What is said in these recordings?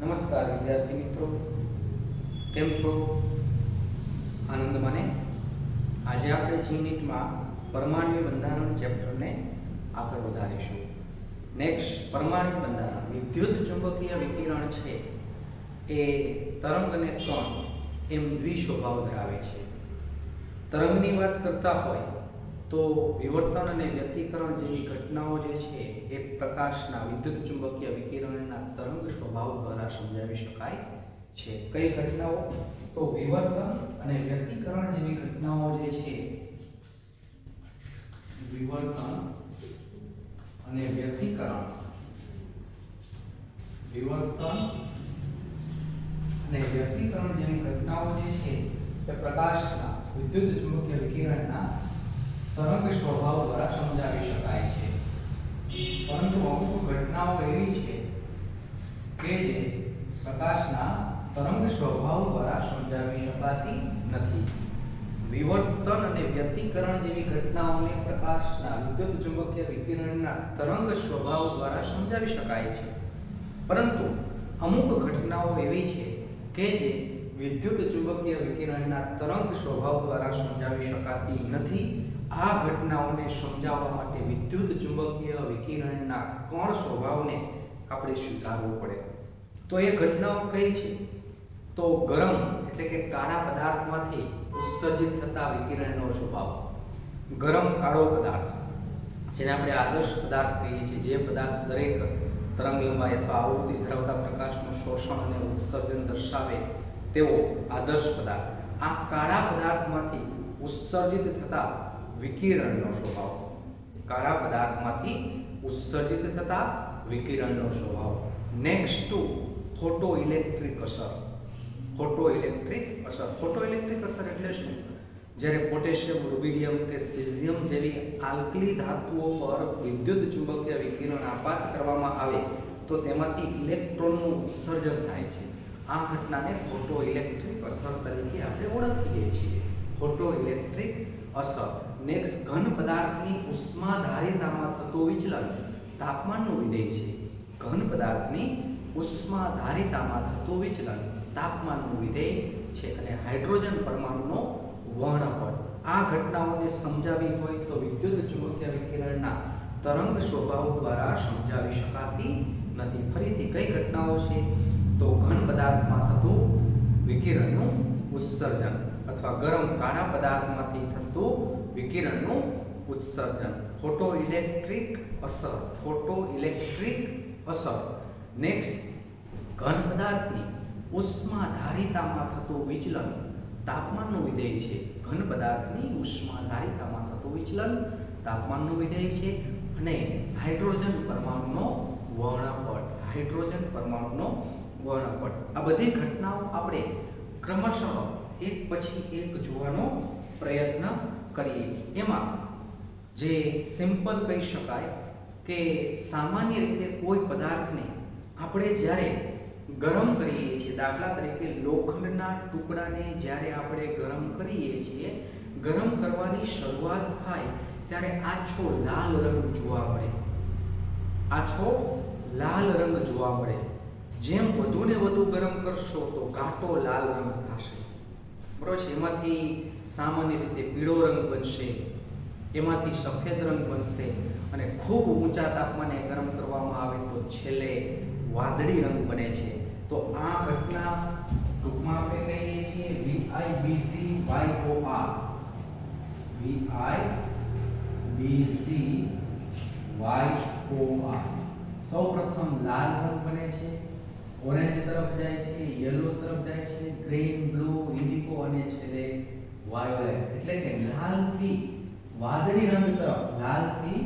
નમસ્કાર વિદ્યાર્થી મિત્રો, કેમ છો? આનંદ માને. આજે આપણે યુનિટમાં પરમાણ્વીય બંધારણ ચેપ્ટરને આગળ વધારીશું. નેક્સ્ટ, પરમાણ્વીય બંધારણ. વિદ્યુત ચુંબકીય વિકિરણ છે એ તરંગ અને કણ એમ દ્વિસ્વભાવ ધરાવે છે. તરંગની વાત કરતા હોય તો વિવર્તન અને વ્યતિકરણ જેવી ઘટનાઓ જે છે એ પ્રકાશના વિદ્યુત ચુંબકીય વિકિરણના તરંગ સ્વભાવ દ્વારા સમજાવી શકાય છે. કઈ ઘટનાઓ? તો વિવર્તન અને વ્યતિકરણ જેવી ઘટનાઓ જે છે, વિવર્તન અને વ્યતિકરણ, વિવર્તન અને વ્યતિકરણ જેવી ઘટનાઓ જે છે એ પ્રકાશના વિદ્યુત ચુંબકીય વિકિરણના તરંગ સ્વભાવ દ્વારા સમજાવી શકાય છે. પરંતુ અમુક ઘટનાઓ એવી છે કે જે પ્રકાશના તરંગ સ્વભાવ દ્વારા સમજાવી શકાતી નથી. વિવર્તન અને વ્યતિકરણ જેવી ઘટનાઓને પ્રકાશના વિદ્યુત ચુંબકીય વિકિરણના તરંગ સ્વભાવ દ્વારા સમજાવી શકાય છે. પરંતુ અમુક ઘટનાઓ એવી છે કે જે વિદ્યુત ચુંબકીય વિકિરણના તરંગ સ્વભાવ દ્વારા સમજાવી શકાતી નથી. આ ઘટનાઓને સમજાવવા માટે વિદ્યુત ચુંબકીય વિકિરણના કણ સ્વભાવને આપણે સ્વીકારવો પડે. તો એ ઘટનાઓ કઈ છે? તો ગરમ એટલે કે કાળા પદાર્થમાંથી ઉત્સર્જિત થતા વિકિરણનો સ્વભાવ. ગરમ કાળો પદાર્થ, જેને આપણે આદર્શ પદાર્થ કહીએ છીએ, જે પદાર્થ દરેક તરંગ લંબાઈ અથવા આવૃત્તિ ધરાવતા પ્રકાશનું શોષણ અને ઉત્સર્જન દર્શાવે તેવો આદર્શ પદાર્થ. આ કાળા પદાર્થમાંથી ઉત્સર્જિત થતા વિકિરણનો સ્વભાવ. કાળા પદાર્થમાંથી ઉત્સર્જિત થતા વિકિરણનો સ્વભાવ. નેક્સ્ટ ટુ ફોટોઇલેક્ટ્રિક અસર. ફોટોઇલેક્ટ્રિક અસર. ફોટોઇલેક્ટ્રિક અસર એટલે શું? જ્યારે પોટેશિયમ, રૂબિડિયમ કે સીઝિયમ જેવી આલ્કલી ધાતુઓ પર વિદ્યુત ચુંબકીય વિકિરણ આપાત કરવામાં આવે તો તેમાંથી ઇલેક્ટ્રોનનું ઉત્સર્જન થાય છે. આ ઘટનાને ફોટોઇલેક્ટ્રિક અસર તરીકે આપણે ઓળખીએ છીએ. ફોટોઇલેક્ટ્રિક અસર. નેક્સ્ટ, ઘન પદાર્થની ઉષ્માધારિતામાં થતું વિચલન તાપમાનનું વિધેય છે. ઘન પદાર્થની ઉષ્માધારિતામાં થતું વિચલન તાપમાનનું વિધેય છે. અને હાઇડ્રોજન પરમાણુનો વર્ણપટ. આ ઘટનાઓને સમજાવી હોય તો વિદ્યુત ચુંબકીય વિકિરણના તરંગ સ્વભાવ દ્વારા સમજાવી શકાતી નથી. ફરીથી કઈ ઘટનાઓ છે? તો ઘન પદાર્થમાં થતું વિકિરણનું ઉત્સર્જન અથવા ગરમ કાળા પદાર્થમાંથી થતું વિકિરણનું ઉત્સર્જન. ફોટોઇલેક્ટ્રિક અસર. ફોટોઇલેક્ટ્રિક અસર. નેક્સ્ટ, ઘન પદાર્થની ઉષ્માધારિતામાં થતું વિચલન તાપમાનનું વિધેય છે. ઘન પદાર્થની ઉષ્માધારિતામાં થતું વિચલન તાપમાનનું વિધેય છે. અને હાઇડ્રોજન પરમાણુનો વર્ણપટ. હાઇડ્રોજન પરમાણુનો વર્ણપટ. આ બધી ઘટનાઓ આપણે ક્રમશઃ એક પછી એક જોવાનો પ્રયત્ન કરીએ. એમાં જે સિમ્પલ કહી શકાય કે સામાન્ય રીતે કોઈ પદાર્થને આપણે જ્યારે ગરમ કરીએ છીએ, દાખલા તરીકે લોખંડના ટુકડાને જ્યારે આપણે ગરમ કરીએ છીએ, ગરમ કરવાની શરૂઆત થાય ત્યારે આછો લાલ રંગ જોવા મળે. આછો લાલ રંગ જોવા મળે. જેમ વધુ ને વધુ ગરમ કરશો તો ઘાટો લાલ રંગ થશે. બરોબર છે? એમાંથી સામાન્ય રીતે પીળો રંગ બનશે, એમાંથી સફેદ રંગ બનશે, અને ખૂબ ઊંચા તાપમાને ગરમ કરવામાં આવે તો છેલ્લે વાદળી રંગ બને છે. તો આ ઘટના ટૂંકમાં આપણે કહીએ છીએ VIBZYOR. VIBZYOR. સૌપ્રથમ લાલ રંગ બને છે, ઓરેન્જ તરફ જાય છે, યલો તરફ જાય છે, ગ્રીન, બ્લુ, ઇન્ડિગો અને છેલ્લે વાયોલેટ. એટલે કે લાલથી વાદળી રંગ તરફ, લાલથી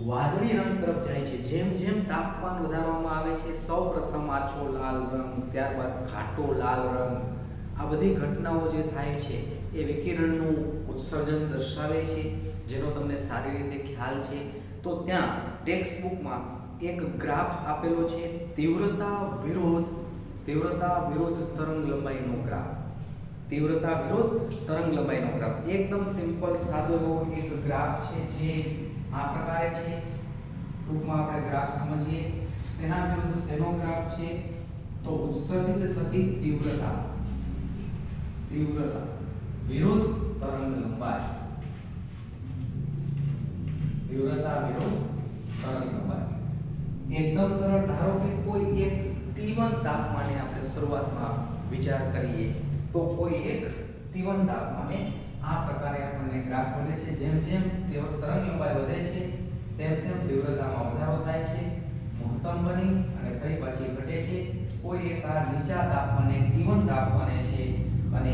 વાદળી રંગ તરફ જાય છે. જેમ જેમ તાપમાન વધારવામાં આવે છે, સૌપ્રથમ આછો લાલ રંગ, ત્યારબાદ ઘાટો લાલ રંગ. આ બધી ઘટનાઓ જે થાય છે એ વિકિરણનું ઉત્સર્જન દર્શાવે છે, જેનો તમને સારી રીતે ખ્યાલ છે. તો ત્યાં ટેક્સ્ટ બુકમાં એક ગ્રાફ આપેલો છે, તીવ્રતા વિરુદ્ધ તરંગ લંબાઈનો ગ્રાફ. તીવ્રતા વિરુદ્ધ તરંગ લંબાઈનો ગ્રાફ. એકદમ સિમ્પલ સાદો એવો એક ગ્રાફ છે જે આ પ્રકારે છે. ટૂંકમાં આપણે ગ્રાફ સમજીએ. શેના વિરુદ્ધ શેનો ગ્રાફ છે? તો ઉત્સર્જિત થતી તીવ્રતા વિરુદ્ધ તરંગ લંબાઈ, તીવ્રતા વિરુદ્ધ તરંગ લંબાઈ. એકદમ સરળ. ધારો કે કોઈ એક T1 તાપમાને આપણે શરૂઆતમાં વિચાર કરીએ તો કોઈ એક T1 તાપમાને આ પ્રકારે આપણને ગ્રાફ બને છે. જેમ જેમ તરંગ લંબાઈ વધે છે તેમ તેમ તીવ્રતામાં વધારો થાય છે, મહત્તમ બની અને ફરી પાછી ઘટે છે. કોઈ એક આ નીચા તાપમાને T1 તાપમાને છે અને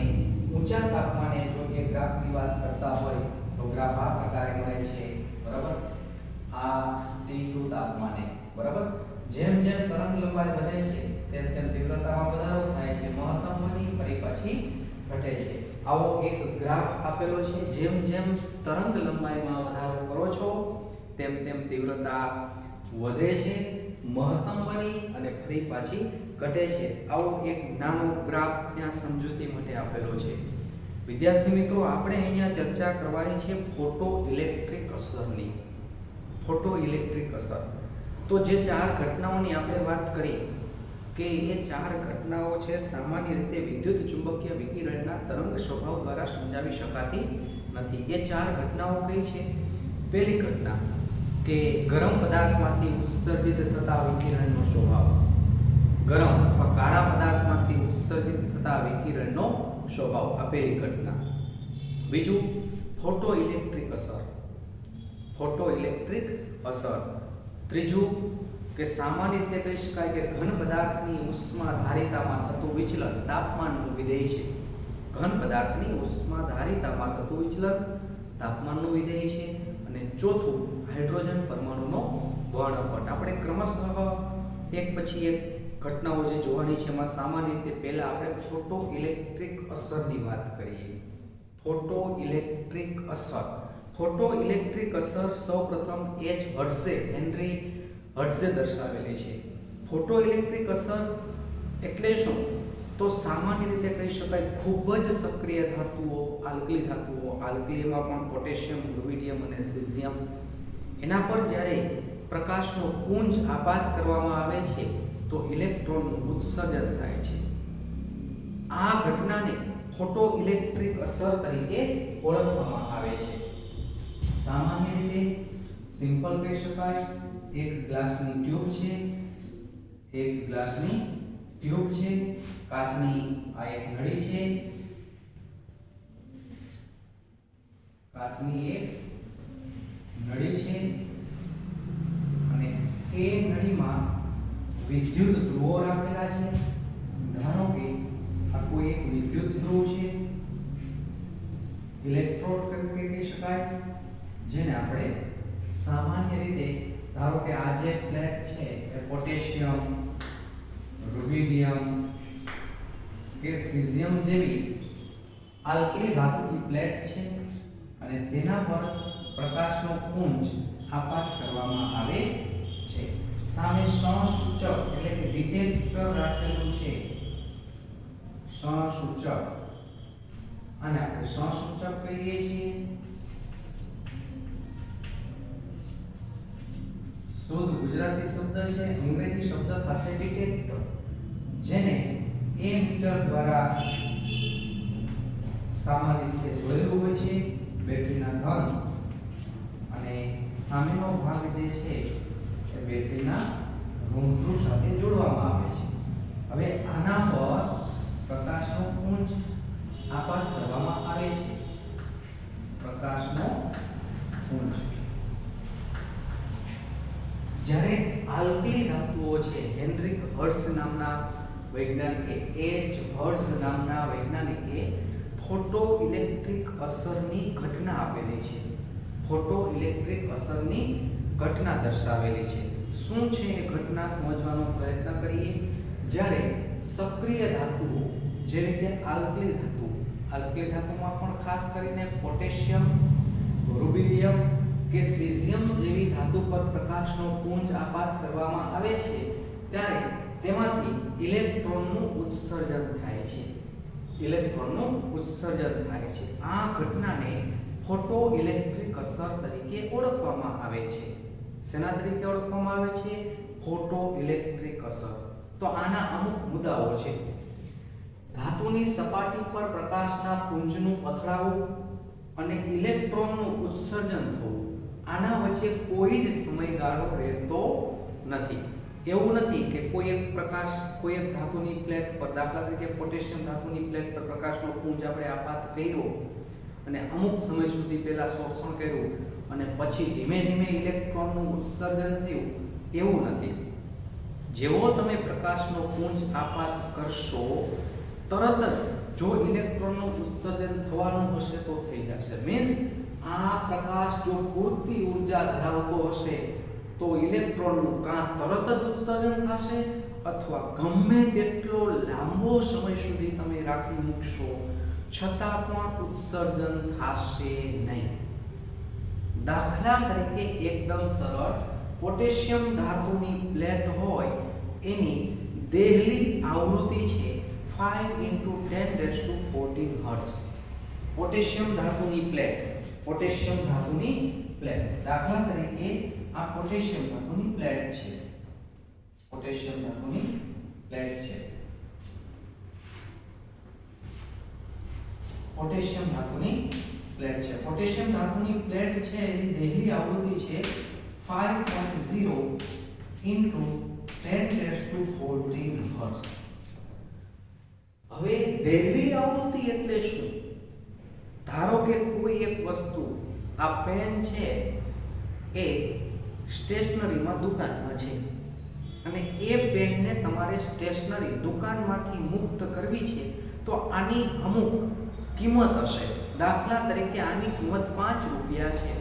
ઊંચા તાપમાને જો એ ગ્રાફની વાત કરતા હોય તો ગ્રાફ આ પ્રકારે મળે છે, બરાબર. આ T2 તાપમાને, બરાબર. જેમ જેમ તરંગ લંબાઈ વધે છે તેમ તેમ તીવ્રતામાં વધારો થાય છે, મહત્તમ બની ફરી પાછી ઘટે છે. આવો એક ગ્રાફ આપેલો છે. જેમ જેમ તરંગ લંબાઈમાં વધારો કરો છો તેમ તેમ તીવ્રતા વધે છે, મહત્તમ બની અને ફરી પાછી ઘટે છે. આવો એક નાનો ગ્રાફ ત્યાં સમજૂતી માટે આપેલો છે. વિદ્યાર્થી મિત્રો, આપણે અહીંયા ચર્ચા કરવાની છે ફોટો ઇલેક્ટ્રિક અસરની. ફોટો ઇલેક્ટ્રિક અસર. તો જે ચાર ઘટનાઓની આપણે વાત કરી કે એ ચાર ઘટનાઓ છે સામાન્ય રીતે વિદ્યુત ચુંબકીય વિકિરણના તરંગ સ્વભાવ દ્વારા સમજાવી શકાતી નથી. એ ચાર ઘટનાઓ કઈ છે? પહેલી ઘટના કે ગરમ પદાર્થમાંથી ઉત્સર્જિત થતા વિકિરણનો સ્વભાવ, ગરમ અથવા કાળા પદાર્થમાંથી ઉત્સર્જિત થતા વિકિરણનો સ્વભાવ, આ પહેલી ઘટના. બીજું ફોટો ઇલેક્ટ્રિક અસર, ફોટો ઇલેક્ટ્રિક અસર. ત્રીજું કે સામાન્ય રીતે કહી શકાય કે ઘન પદાર્થની ઉષ્માધારિતામાં થતું વિચલન તાપમાનનું વિધેય છે. ઘન પદાર્થની ઉષ્માધારિતામાં થતું વિચલન તાપમાનનું વિધેય છે. અને ચોથું હાઇડ્રોજન પરમાણુનો વર્ણપટ. આપણે ક્રમશઃ એક પછી એક ઘટનાઓ જે જોવાની છે એમાં સામાન્ય રીતે પહેલા આપણે ફોટો ઇલેક્ટ્રિક અસરની વાત કરીએ. ફોટો ઇલેક્ટ્રિક અસર. ફોટો ઇલેક્ટ્રિક અસર સૌપ્રથમ H હર્ટ્ઝે, હેનરી હર્ટ્ઝે દર્શાવેલી છે. ફોટો ઇલેક્ટ્રિક અસર એટલે શું? તો સામાન્ય રીતે કહી શકાય ખૂબ જ સક્રિય ધાતુઓ, આલ્કલી ધાતુઓ, આલ્કલીમાં પણ પોટેશિયમ, રુબિડિયમ અને સીઝિયમ, એના પર જ્યારે પ્રકાશનો પુંજ આપાત કરવામાં આવે છે તો ઇલેક્ટ્રોનનું ઉત્સર્જન થાય છે. આ ઘટનાને ફોટો ઇલેક્ટ્રિક અસર તરીકે ઓળખવામાં આવે છે. સામાન્ય રીતે સિમ્પલ કહી શકાય, એક ગ્લાસની ટ્યુબ છે, એક ગ્લાસની ટ્યુબ છે, કાચની આ એક નળી છે, કાચની એક નળી છે અને એ નળીમાં વિદ્યુત ધ્રુવો રાખેલા છે. ધારો કે આ કોઈ એક વિદ્યુત ધ્રુવ છે, ઇલેક્ટ્રોડ તરીકે કહી શકાય, જેને આપણે સામાન્ય રીતે ધારો કે આ જે પ્લેટ છે એ પોટેશિયમ, રુબિડિયમ કે સીઝિયમ જેવી આલ્કલી ધાતુની પ્લેટ છે અને તેના પર પ્રકાશનો પુંજ આપાત કરવામાં આવે છે. સામે સહસૂચક એટલે કે ડિટેક્ટર રાખેલું છે. સહસૂચક, અને આપણે સહસૂચક કહીએ છીએ. શુદ્ધ ગુજરાતી શબ્દ છે, અંગ્રેજી શબ્દ થશે ડિટેક્ટર, જેને એમીટર દ્વારા સામાન્ય રીતે જોયેલું હોય છે. બેટરીના ધન અને સામેનો ભાગ જે છે એ બેટરીના ઋણ ધ્રુવ સાથે જોડવામાં આવે છે. હવે આના પર પ્રકાશનો પુંજ આપાત કરવામાં આવે છે. પ્રકાશનો પુંજ જ્યારે આલ્કલી ધાતુઓ છે, હેનરી હર્ટ્ઝ નામના વૈજ્ઞાનિકે, H હર્ટ્ઝ નામના વૈજ્ઞાનિકે ફોટો ઇલેક્ટ્રિક અસરની ઘટના આપેલી છે. ફોટો ઇલેક્ટ્રિક અસરની ઘટના દર્શાવેલી છે. શું છે એ ઘટના સમજવાનો પ્રયત્ન કરીએ. જ્યારે સક્રિય ધાતુઓ જેવી કે આલ્કલી ધાતુ, આલ્કલી ધાતુમાં પણ ખાસ કરીને પોટેશિયમ, રુબિડિયમ કે સીઝિયમ જેવી ધાતુ પર પ્રકાશનો પુંજ આપાત કરવામાં આવે છે ત્યારે તેમાંથી ઇલેક્ટ્રોનનું ઉત્સર્જન થાય છે. ઇલેક્ટ્રોનનું ઉત્સર્જન થાય છે. આ ઘટનાને ફોટો ઇલેક્ટ્રિક અસર તરીકે ઓળખવામાં આવે છે. શેના તરીકે ઓળખવામાં આવે છે? ફોટો ઇલેક્ટ્રિક અસર. તો આના અમુક મુદ્દાઓ છે. ધાતુની સપાટી પર પ્રકાશના પુંજનું અથડાવું અને ઇલેક્ટ્રોનનું ઉત્સર્જન થવું, આના વચ્ચે કોઈ જ સમયગાળો રહેતો નથી. એવું નથી કે કોઈ એક ધાતુની પ્લેટ પર, દાખલા તરીકે પોટેશિયમ ધાતુની પ્લેટ પર પ્રકાશનો પુંજ આપણે આપાત કર્યો અને અમુક સમય સુધી પહેલા શોષણ કર્યું અને પછી ધીમે ધીમે ઇલેક્ટ્રોનનું ઉત્સર્જન થયું, એવું નથી. જેવો તમે પ્રકાશનો પુંજ આપાત કરશો તરત જ જો ઇલેક્ટ્રોનનું ઉત્સર્જન થવાનું હશે તો થઈ જશે. મીન્સ આ પ્રકાશ જો પૂરતી ઉર્જા ધરાવતો હશે તો ઇલેક્ટ્રોનનું કાં તરત જ ઉત્સર્જન થશે અથવા ગમે તેટલો લાંબો સમય સુધી તમે રાખી મૂકશો છતાં પણ ઉત્સર્જન થશે નહીં. દાખલા તરીકે એકદમ સરળ, પોટેશિયમ ધાતુની પ્લેટ હોય એની દેહલી આવૃત્તિ છે 5 × 10⁻14 હર્ટ્ઝ. પોટેશિયમ ધાતુની પ્લેટ, દાખલા તરીકે આ પોટેશિયમ ધાતુની પ્લેટ છે. પોટેશિયમ ધાતુની પ્લેટ છે પોટેશિયમ ધાતુની પ્લેટ છે એની દેહલી આવૃત્તિ છે 5.0 × 10⁻14 હર્ટ્ઝ. હવે દેહલી આવૃત્તિ એટલે શું? ધારો કે કોઈ એક વસ્તુ, આ પેન છે એ સ્ટેશનરીમાં દુકાનમાં છે અને એ પેનને તમારે સ્ટેશનરી દુકાનમાંથી મુક્ત કરવી છે તો આની અમુક કિંમત હશે. દાખલા તરીકે આની કિંમત 5 રૂપિયા છે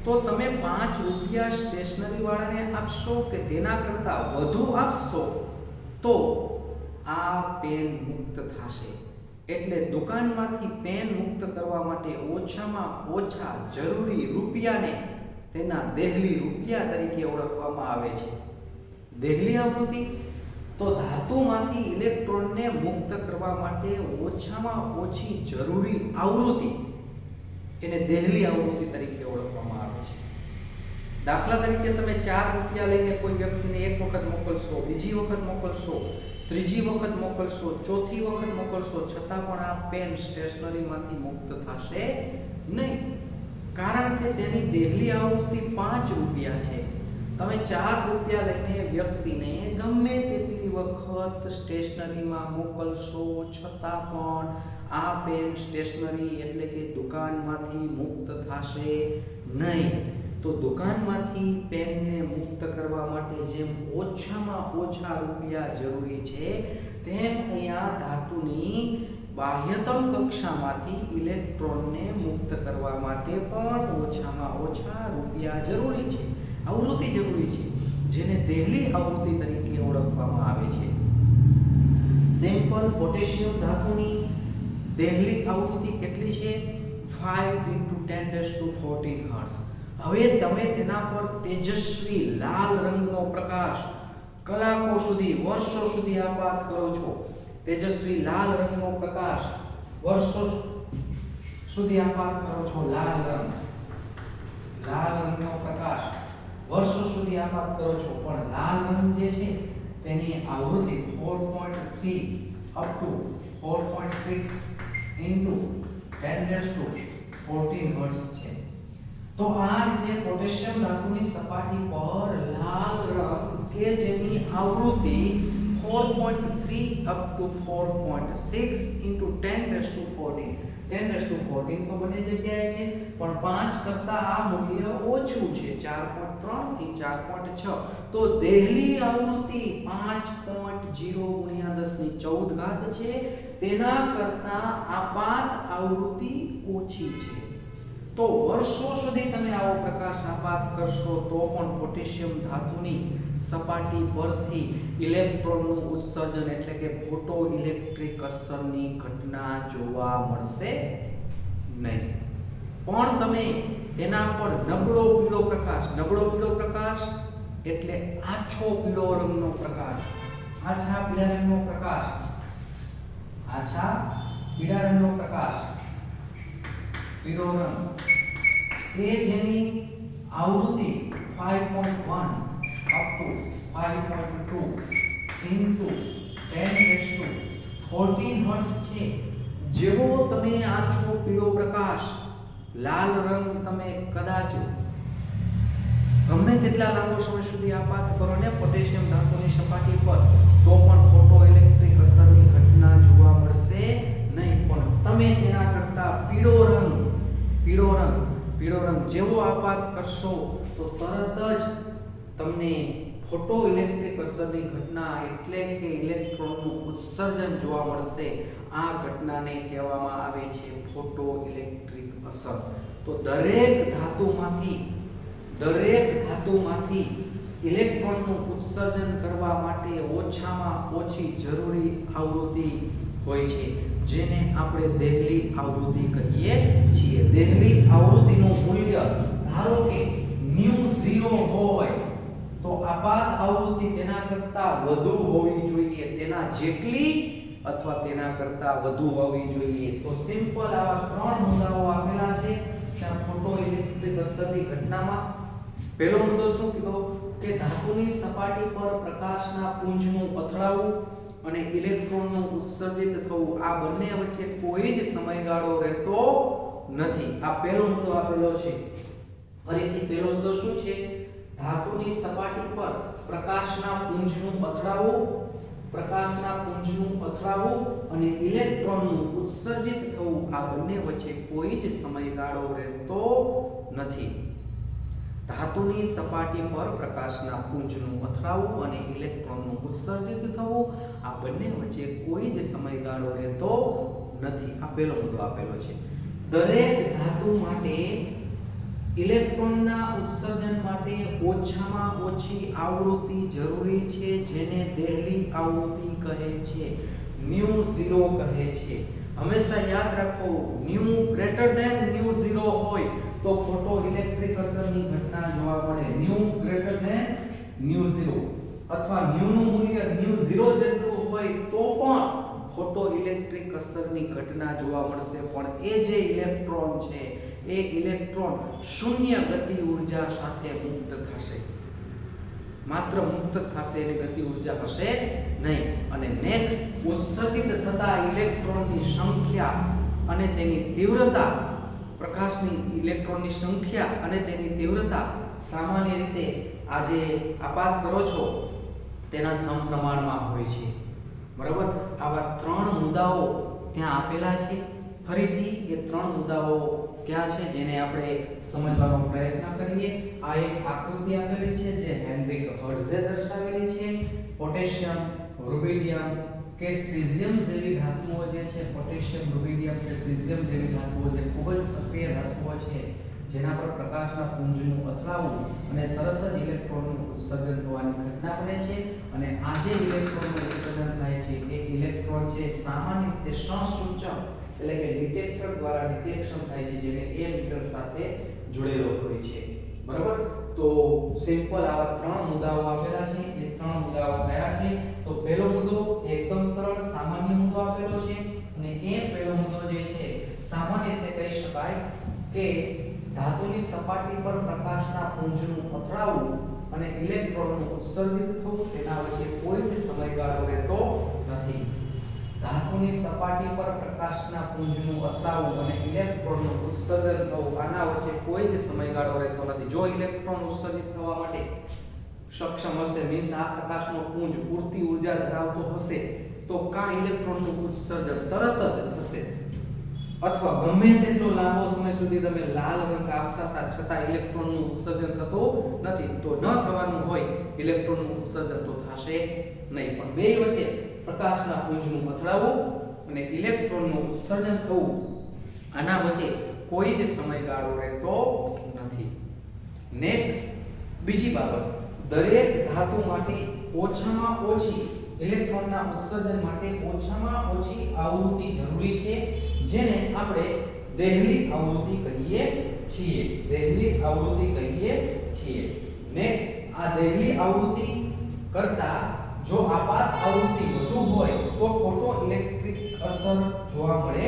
તો તમે 5 રૂપિયા સ્ટેશનરી વાળાને આપશો કે તેના કરતાં વધુ આપશો તો આ પેન મુક્ત થશે. એટલે દુકાનમાંથી પેન મુક્ત કરવા માટે ઓછામાં ઓછા જરૂરી રૂપિયાને તેના દેહલી રૂપિયા તરીકે ઓળખવામાં આવે છે. દેહલી આવૃત્તિ તો ધાતુમાંથી ઇલેક્ટ્રોનને મુક્ત કરવા માટે ઓછામાં ઓછી જરૂરી આવૃત્તિ એને દેહલી આવૃત્તિ તરીકે ઓળખવામાં આવે છે. દાખલા તરીકે તમે 4 રૂપિયા લઈને કોઈ વ્યક્તિને એક વખત મોકલશો, બીજી વખત મોકલશો, ત્રીજી વખત મોકલશો, ચોથી વખત મોકલશો, છતાં પણ આ પેન સ્ટેશનરીમાંથી મુક્ત થશે નહીં, કારણ કે તેની દેહલી આવૃત્તિ 5 રૂપિયા છે. તમે 4 રૂપિયા લઈને વ્યક્તિને ગમે તેટલી વખત સ્ટેશનરીમાં મોકલશો છતાં પણ આ પેન સ્ટેશનરી એટલે કે દુકાનમાંથી મુક્ત થશે નહીં. તો દુકાનમાંથી પેનને મુક્ત કરવા માટે જેમ ઓછામાં ઓછા રૂપિયા જરૂરી છે તેમ અહીંયા ધાતુની બાહ્યતમ કક્ષામાંથી ઇલેક્ટ્રોનને મુક્ત કરવા માટે પણ ઓછામાં ઓછા રૂપિયા જરૂરી છે, આવૃત્તિ જરૂરી છે, જેને દેહલી આવૃત્તિ તરીકે ઓળખવામાં આવે છે. સિમ્પલ પોટેશિયમ ધાતુની દેહલી આવૃત્તિ કેટલી છે? 5 × 10⁻14 હર્ટ્ઝ. હવે તમે તેના પર તેજસ્વી લાલ રંગનો પ્રકાશ કલાકો સુધી, વર્ષો સુધી આપાત કરો છો. તેજસ્વી લાલ રંગનો પ્રકાશ વર્ષો સુધી આપાત કરો છો. લાલ રંગનો પ્રકાશ વર્ષો સુધી આપાત કરો છો, પણ લાલ રંગ જે છે તેની આવૃત્તિ 4.3 up to 4.6 into 10⁻14 હર્ટ્ઝ છે. તો આ રીતે પોટેશિયમ ધાતુની સપાટી પર લાલ રંગ કે જેની આવૃત્તિ 4.3 up to 4.6 into 10⁻14 તો બંને જગ્યાએ છે, પણ 5 કરતા આ મૂલ્ય ઓછું છે, 4.3 થી 4.6. તો દેહલી આવૃત્તિ 5.0 × 10⁻14 છે, તેના કરતા આપાત આવૃત્તિ ઓછી છે. તો વર્ષો સુધી તમે આવો પ્રકાશ આપાત કરશો તો પણ પોટેશિયમ ધાતુની સપાટી પરથી ઇલેક્ટ્રોનનું ઉત્સર્જન એટલે કે ફોટો ઇલેક્ટ્રિક અસરની ઘટના જોવા મળશે નહીં. પણ તમે તેના પર નબળો પીળો પ્રકાશ એટલે આછો પીળો રંગનો પ્રકાશ, આછા પીળા રંગનો પ્રકાશ, પીળો રંગ કે જેની આવૃત્તિ 5.1 up to 5.2 into 10⁻14 હર્ટ્ઝ છે. જેવો તમે આછો પીળો પ્રકાશ, લાલ રંગ તમે કદાચ ગમે તેટલા લાંબો સમય સુધી આપાત કરો ને પોટેશિયમ ધાતુની સપાટી પર, તો પણ ફોટો ઇલેક્ટ્રિક અસરની ઘટના જોવા મળશે નહીં. પણ તમે તેના કરતા પીળો રંગ જેવો આપાત કરશો તો તરત જ તમને ફોટો ઇલેક્ટ્રિક અસરની ઘટના એટલે કે ઇલેક્ટ્રોનનું ઉત્સર્જન જોવા મળશે. આ ઘટનાને કહેવામાં આવે છે ફોટો ઇલેક્ટ્રિક અસર. તો દરેક ધાતુમાંથી ઇલેક્ટ્રોનનું ઉત્સર્જન કરવા માટે ઓછામાં ઓછી જરૂરી આવૃત્તિ હોય છે, જેને આપણે દેહલી આવૃત્તિ કહીએ છીએ. દેહલી આવૃત્તિનું મૂલ્ય ધારો કે μ0 હોય તો આપાત આવૃત્તિ તેના કરતા વધુ હોવી જોઈએ, તેના જેટલી અથવા તેના કરતા વધુ હોવી જોઈએ. તો સિમ્પલ આવા ત્રણ મુદ્દાઓ આપેલા છે ત્યાં ફોટો ઇલેક્ટ્રિક અસરની ઘટનામાં. પહેલો મુદ્દો શું કીધો કે ધાતુની સપાટી પર પ્રકાશના પુંજનું અથડાવું અને ઇલેક્ટ્રોનનું ઉત્સર્જિત થવું, આ બંને વચ્ચે કોઈ જ સમયગાળો રહેતો નથી. આ પહેલો મુદ્દો આપેલો છે. ફરીથી પહેલો મુદ્દો શું છે? ધાતુની સપાટી પર પ્રકાશના પુંજનું અથડાવું અને ઇલેક્ટ્રોનનું ઉત્સર્જિત થવું, આ બંને વચ્ચે કોઈ જ સમયગાળો રહેતો નથી. ધાતુની સપાટી પર પ્રકાશના પુંજનું અથડાવું અને ઇલેક્ટ્રોનનું ઉત્સર્જિત થવું, આ બંને વચ્ચે કોઈ જ સમયગાળો રહેતો નથી. આ પહેલો મુદ્દો આપેલો છે. દરેક ધાતુ માટે ઇલેક્ટ્રોનના ઉત્સર્જન માટે ઓછામાં ઓછી આવૃત્તિ જરૂરી છે, જેને દેહલી આવૃત્તિ કહે છે, μ0 કહે છે. હંમેશા યાદ રાખો, μ0 હોય તો ફોટો ઇલેક્ટ્રિક અસરની ઘટના જોવા મળે. μ0 અથવા μ નું મૂલ્ય μ0 જેટલું હોય તો પણ ફોટો ઇલેક્ટ્રિક અસરની ઘટના જોવા મળશે. પણ એ જે ઇલેક્ટ્રોન છે એ ઇલેક્ટ્રોન શૂન્ય ગતિ ઊર્જા સાથે મુક્ત થશે, માત્ર મુક્ત થશે, એટલે ગતિ ઊર્જા હશે નહીં. અને નેક્સ્ટ, ઉત્સર્જિત થતા ઇલેક્ટ્રોનની સંખ્યા અને તેની તીવ્રતા, પ્રકાશની ઇલેક્ટ્રોનની સંખ્યા અને તેની તીવ્રતા સામાન્ય રીતે આ જે આપાત કરો છો તેના સમપ્રમાણમાં હોય છે. બરાબર? આવા ત્રણ મુદ્દાઓ ત્યાં આપેલા છે. ફરીથી એ ત્રણ મુદ્દાઓ ક્યાં છે જેને આપણે સમજવાનો પ્રયત્ન કરીએ. આ એક આકૃતિ આપેલી છે જે હેનરિક હર્ટ્ઝે દર્શાવેલી છે. પોટેશિયમ, રુબિડિયમ કે સીઝિયમ જેવી ધાતુઓ જે છે, પોટેશિયમ, રુબિડિયમ કે સીઝિયમ જેવી ધાતુઓ જે ખૂબ જ સક્રિય ધાતુઓ છે, જેના પર પ્રકાશના પુંજનું અથડાવું અને તરત જ ઇલેક્ટ્રોનનું ઉત્સર્જન થવાની ઘટના બને છે. અને આ જે ઇલેક્ટ્રોનનું ઉત્સર્જન થાય છે એ ઇલેક્ટ્રોન છે સામાન્ય રીતે સહસૂચક એટલે કે ડિટેક્ટર દ્વારા ડિટેક્શન થાય છે, જેને એમીટર સાથે જોડેલો હોય છે. બરાબર? તો સિમ્પલ આવા ત્રણ મુદ્દાઓ આપેલા છે. એ ત્રણ મુદ્દાઓ કયા છે? તો પહેલો મુદ્દો એકદમ સરળ સામાન્ય મુદ્દો આપેલો છે અને એ પહેલો મુદ્દો જે છે સામાન્ય રીતે કહી શકાય કે ધાતુની સપાટી પર પ્રકાશના પુંજનું અથડાવું અને ઇલેક્ટ્રોનનું ઉત્સર્જિત થવું, તેના વચ્ચે કોઈ જ સમયગાળો રહેતો નથી. ધાતુની સપાટી પર પ્રકાશના પુંજનું અથડાવું અને ઇલેક્ટ્રોનનું ઉત્સર્જન થવું, આના વચ્ચે કોઈ જ સમયગાળો રહેતો નથી. જો ઇલેક્ટ્રોન ઉત્સર્જિત થવા માટે સક્ષમ હશે, મીન્સ આ પ્રકાશનો પુંજ પૂરતી ઊર્જા ધરાવતો હશે, તો કા ઇલેક્ટ્રોનનું ઉત્સર્જન તરત જ થશે, અથવા ગમે તેટલો લાંબો સમય સુધી તમે લાલ રંગ આપતા હતા છતાં ઇલેક્ટ્રોનનું ઉત્સર્જન થતું નથી. તો ન થવાનું હોય ઇલેક્ટ્રોનનું ઉત્સર્જન તો થશે નહીં. પણ બે વચ્ચે પ્રકાશના પુંજનું અથડાવું અને ઇલેક્ટ્રોનનું ઉત્સર્જન થવું, આના વચ્ચે કોઈ જ સમયગાળો રહેતો નથી. નેક્સ્ટ, બીજી બાબત, દરેક ધાતુ માટે ઓછામાં ઓછી ઇલેક્ટ્રોનના ઉત્સર્જન માટે ઓછામાં ઓછી આવૃત્તિ જરૂરી છે, જેને આપણે દેહલી આવૃત્તિ કહીએ છીએ. નેક્સ્ટ, આ દેહલી આવૃત્તિ કરતા જો આપાત આવૃત્તિ વધુ હોય તો ફોટો ઇલેક્ટ્રિક અસર જોવા મળે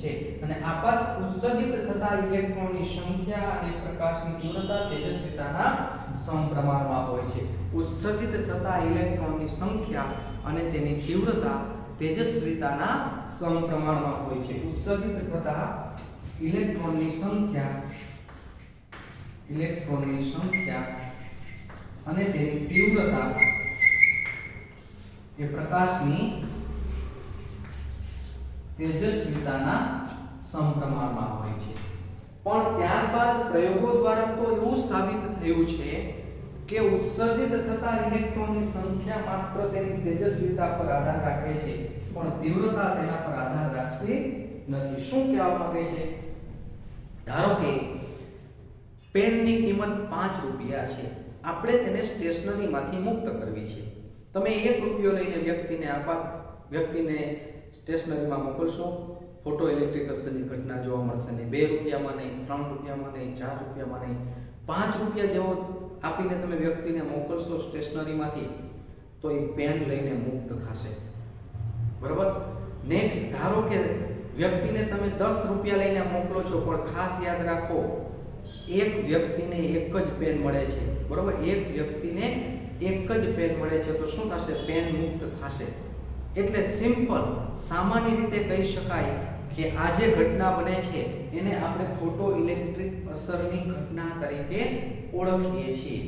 છે અને આપાત ઉત્સર્જિત થતા ઇલેક્ટ્રોનની સંખ્યા અને પ્રકાશની તીવ્રતા તેજસ્વીતાના સમપ્રમાણમાં હોય છે. ઉત્સર્જિત થતા ઇલેક્ટ્રોનની સંખ્યા અને તેની તીવ્રતા તેજસ્વીતાના સમપ્રમાણમાં હોય છે. ઉત્સર્જિત થતા ઇલેક્ટ્રોનની સંખ્યા અને તેની તીવ્રતા એ પ્રકાશની તેજસ્વીતાના સમપ્રમાણમાં હોય છે. પણ ત્યારબાદ પ્રયોગો દ્વારા તો એવું સાબિત થયું છે કે ઉત્સર્જિત થતા ઇલેક્ટ્રોનની સંખ્યા માત્ર તેની તેજસ્વીતા પર આધાર રાખે છે, પણ તીવ્રતા તેના પર આધાર રાખતી નથી. શું કહેવા માંગે છે? ધારો કે પેનની કિંમત 5 રૂપિયા છે, આપણે તેને સ્ટેશનરીમાંથી મુક્ત કરવી છે. તમે 1 રૂપિયો લઈને વ્યક્તિને સ્ટેશનરીમાં મોકલશો, ફોટો ઇલેક્ટ્રિક અસરની ઘટના જોવા મળશે નહીં. 2 રૂપિયામાં નહીં, 3 રૂપિયામાં નહીં, 4 રૂપિયામાં નહીં, 5 રૂપિયા જેવો આપીને તમે વ્યક્તિને મોકલશો સ્ટેશનરીમાંથી તો એ પેન લઈને મુક્ત થશે. બરાબર? નેક્સ્ટ, ધારો કે વ્યક્તિને તમે 10 રૂપિયા લઈને મોકલો છો, પણ ખાસ યાદ રાખો એક વ્યક્તિને એક જ પેન મળે છે. બરાબર? એક વ્યક્તિને એક જ પેન મળે છે તો શું થશે? પેન મુક્ત થશે. એટલે સિમ્પલ સામાન્ય રીતે કહી શકાય કે આ જે ઘટના બને છે એને આપણે ફોટો ઇલેક્ટ્રિક અસરની ઘટના તરીકે ઓળખીએ છીએ.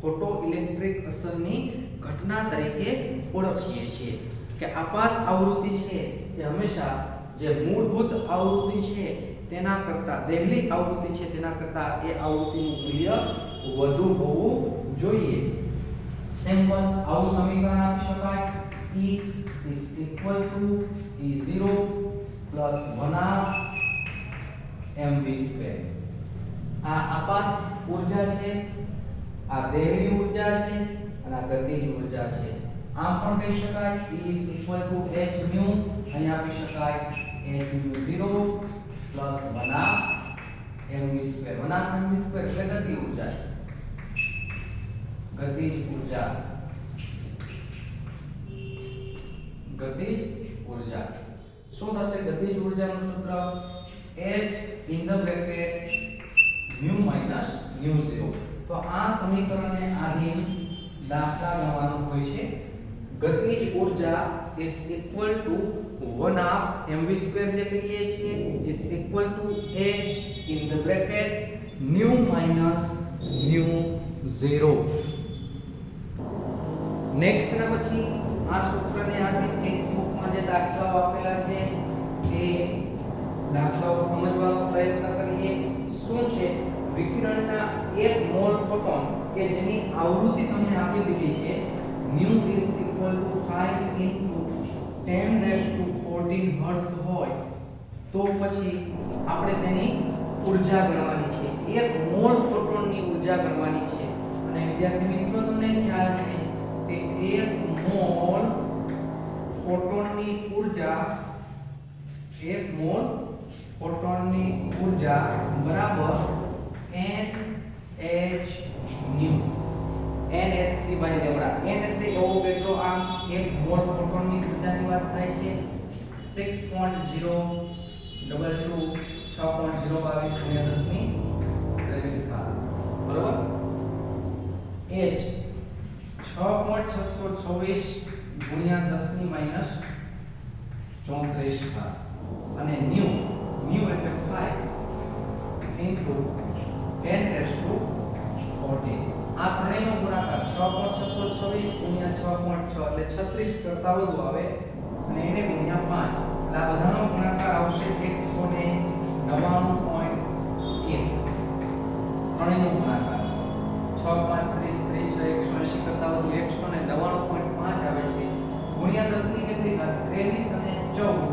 ફોટો ઇલેક્ટ્રિક અસરની ઘટના તરીકે ઓળખીએ છીએ કે આપાત આવૃત્તિ છે એ હંમેશા જે મૂળભૂત આવૃત્તિ છે તેના કરતા, દહેલી આવૃત્તિ છે તેના કરતા એ આવૃત્તિનું મૂલ્ય વધુ હોવું જોઈએ. સિમ્પલ આવું સમીકરણ આપી શકાય. E is equal to E0 plus 1/2 mv². આ આપાત ઊર્જા છે, આ દહેલી ઊર્જા છે અને આ ગતિની ઊર્જા છે. આમ પણ કહી શકાય E is equal to h nu, અહીં આપી શકાય h nu0 plus 1/2 mv². 1/2 mv² એટલે ગતિ ઊર્જા, ગતિજ ઊર્જા. ગતિજ ઊર્જા શું થશે? ગતિજ ઊર્જાનું સૂત્ર h in the bracket nu minus nu0. તો આ સમીકરણને આધીન દાખલા ગણવાનો હોય છે. ગતિજ ઊર્જા is equal to 1/2 mv² જે કહીએ છીએ is equal to h in the bracket nu minus nu0. Next એના પછી આ સૂત્રને આધીન ટેક્સ્ટબુકમાં જે દાખલાઓ આપેલા છે એ દાખલાઓ સમજવાનો પ્રયત્ન કરીએ. શું છે? વિકિરણના 1 મોલ ફોટોન કે જેની આવૃત્તિ તમને આપી દીધી છે nu is equal to 5 into 10⁻14 hertz હોય તો પછી આપણે તેની ઊર્જા ગણવાની છે. 1 મોલ ફોટોનની ઊર્જા ગણવાની છે. અને વિદ્યાર્થી મિત્રો તમને ખ્યાલ છે કે 1 મોલ ફોટોનની ઊર્જા બરાબર nhν. nhc by lambda. n એટલે એવો કેટલો? આમ 1 મોલ ફોટોનની ઊર્જાની વાત થાય છે. 6.022 6.022 બરાબર? h 6.624 ગુણ્યા 10⁻34 અને ન્યુ એટલે 5 into 10⁻14. આ ત્રણેયનો ગુણાકાર 6.624 ગુણ્યા 6.6 એટલે 36 કરતા વધુ આવે અને એને ગુણ્યા 5 એટલે આ બધાનો ગુણાકાર આવશે 199.1. ત્રણેયનો ગુણાકાર 6 5 30 180 કરતા વધુ 199.5 આવે છે. ગુણ્યા 10 ની કેટલી ઘાત? 23 અને 14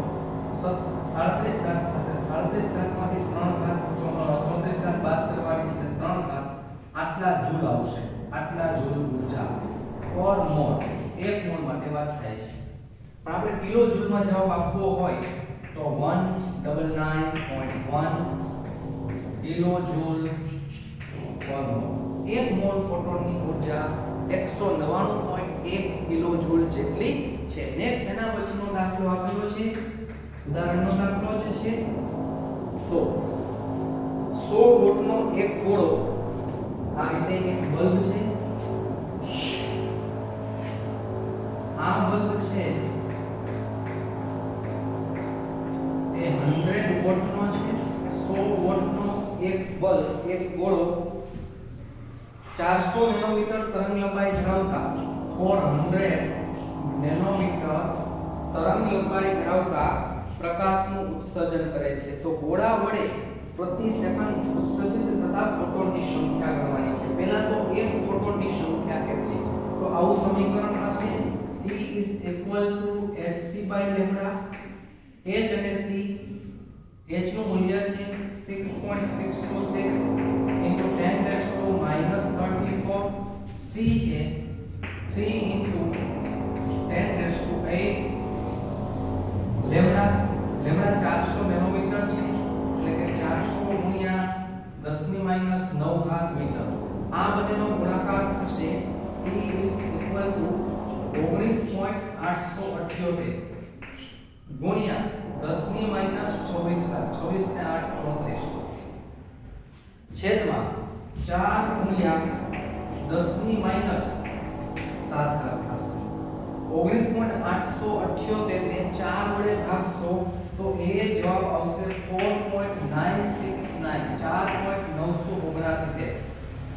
37 ઘાત થશે. 37 ઘાતમાંથી 3 ઘાત 34 ઘાત બાદ કરવાની છે એટલે 3 ઘાત. આટલા જૂલ આવશે. આટલા જૂલ ઊર્જા પર મોલ. 1 મોલ માટે વાત થાય છે. પણ આપણે કિલો જૂલમાં જવાબ આપવો હોય તો 199.1 કિલો જૂલ પર મોલ. 1 મોલ ફોટોનની ઊર્જા 199.1 કિલો જૂલ જેટલી છે. નેક્સ્ટ એના પછીનો દાખલો આપેલો છે ઉદાહરણનો દાખલો જે છે તો 100 વોટનો એક ગોળો આ રીતે એક બલ્બ છે આ બલ્બ છે એ 100 વોટનો છે 100 વોટનો એક બલ્બ એક ગોળો 400 નેનોમીટર તરંગ લંબાઈ ધરાવતા 400 નેનોમીટર તરંગ લંબાઈ ધરાવતા પ્રકાશનું ઉત્સર્જન કરે છે તો ગોળા વડે પ્રતિ સેકન્ડ ઉત્સર્જિત થતા ફોટોનની સંખ્યા ગણવાની છે પહેલા તો એક ફોટોનની સંખ્યા કેટલી તો આવું સમીકરણ થશે E is equal to hc by lambda h અને c h નું મૂલ્ય છે 6.626 into 10 raised to minus 34 c છે 3 into 10 raised to 8 lambda 400 nanometre છે એટલે કે 400 ગુણ્યા 10 ની માઈનસ 9 ઘાત મીટર આ બંનેનો ગુણાકાર થશે E is equal to 19.878 ગુણ્યા 10 ની માઈનસ 24 ઘાત 24 ને 8 34 છેદમાં 4 ગુણ્યા 10 ની માઈનસ 7 ઘાત થશે 19.878 ને 4 વડે ભાગશો તો એ જવાબ આવશે 4.969 4.979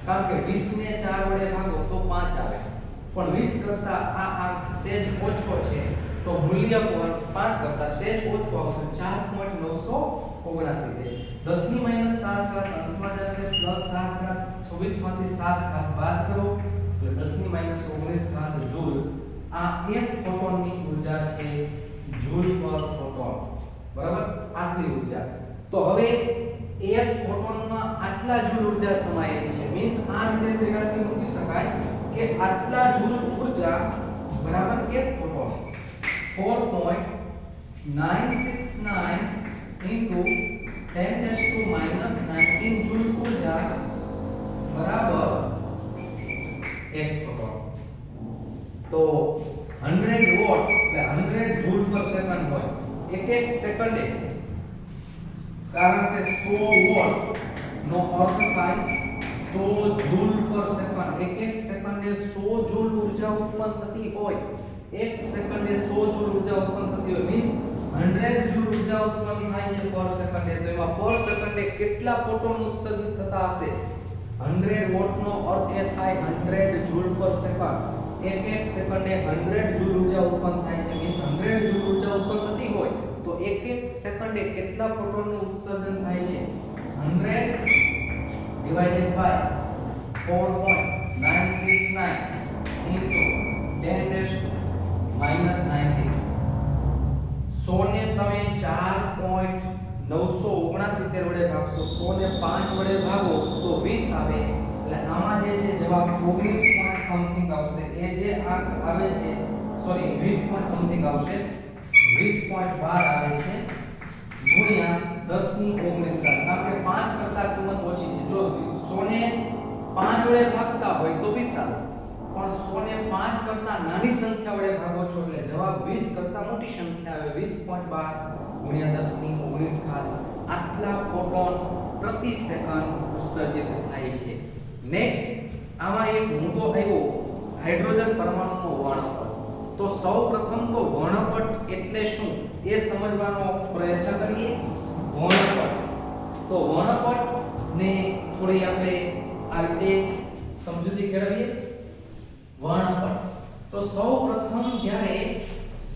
કારણ કે 20 ને 4 વડે ભાગો તો 5 આવે પણ 20 કરતા આ સેજ ઓછો છે તો મૂલ્ય પણ 5 કરતા સેજ ઓછું આવશે 4.979 10 ની માઈનસ 7 ઘાત અંશમાં જશે પ્લસ 7 ઘાત 26 માંથી 7 ઘાત બાદ કરો એટલે 10 ની માઈનસ 19 ઘાત જૂલ આ એક ફોટોનની ઊર્જા છે જૂલ પર ફોટોન બરાબર આટલી ઊર્જા તો હવે એક ફોટોનમાં આટલા જૂલ ઊર્જા સમાયેલી છે મીન્સ આ રીતે ત્રિરાશી મૂકી શકાય કે આટલા જૂલ ઊર્જા બરાબર એક photon 4.969 into 10 raised to minus 19 joule ઊર્જા બરાબર એક ફોટોન તો 100 વોટ એટલે 100 જૂલ પર સેકન્ડ હોય એક સેકન્ડે કારણ કે 100 વોટ નો અર્થ થાય 100 જૂલ પર સેકન્ડ એક સેકન્ડે 100 જૂલ ઊર્જા ઉત્પન્ન થતી હોય એક સેકન્ડે 100 જૂલ ઊર્જા ઉત્પન્ન થતી હોય મીન્સ 100 જૂલ ઊર્જા ઉત્પન્ન થાય છે પર સેકન્ડે તો એમાં પર સેકન્ડે કેટલા ફોટોન ઉત્સર્જિત થતા હશે 100 વોટ નો અર્થ એ થાય 100 જૂલ પર સેકન્ડ એક સેકન્ડે 100 જૂલ ઊર્જા ઉત્પન્ન થાય છે મીન્સ 100 જૂલ ઊર્જા ઉત્પન્ન થતી હોય તો એક સેકન્ડે કેટલા ફોટોનનું ઉત્સર્જન થાય છે 100 divided by 4.969 into 10 raised to minus 19 100 ને તમે 4.969 વડે ભાગશો 100 ને 5 વડે ભાગો તો 20 આવે એટલે આમાં જે છે જવાબ 19 પોઈન્ટ સમથિંગ આવશે એ જે આંક આવે છે સોરી 20 પોઈન્ટ સમથિંગ આવશે 20.12 આવે છે ગુણ્યા 10 ની 19 ઘાત કારણ કે 5 કરતા કિંમત ઓછી છે જો 100 ને 5 વડે ભાગતા હોય તો 20 આવે પણ 100 ને 5 કરતા નાની સંખ્યા વડે ભાગો છો એટલે જવાબ 20 કરતા મોટી સંખ્યા આવે 20.12 ગુણ્યા 10 ની 19 ઘાત આટલા ફોટોન પ્રતિ સેકન્ડ ઉત્સર્જિત થાય છે નેક્સ્ટ આમાં એક મુદ્દો આવ્યો હાઇડ્રોજન પરમાણુનો વર્ણપટ તો સૌપ્રથમ તો વર્ણપટ એટલે શું એ સમજવાનો પ્રયત્ન કરીએ વર્ણપટ તો વર્ણપટ ને થોડી આપણે આ રીતે સમજૂતી કેળવીએ વર્ણપટ તો સૌપ્રથમ જ્યારે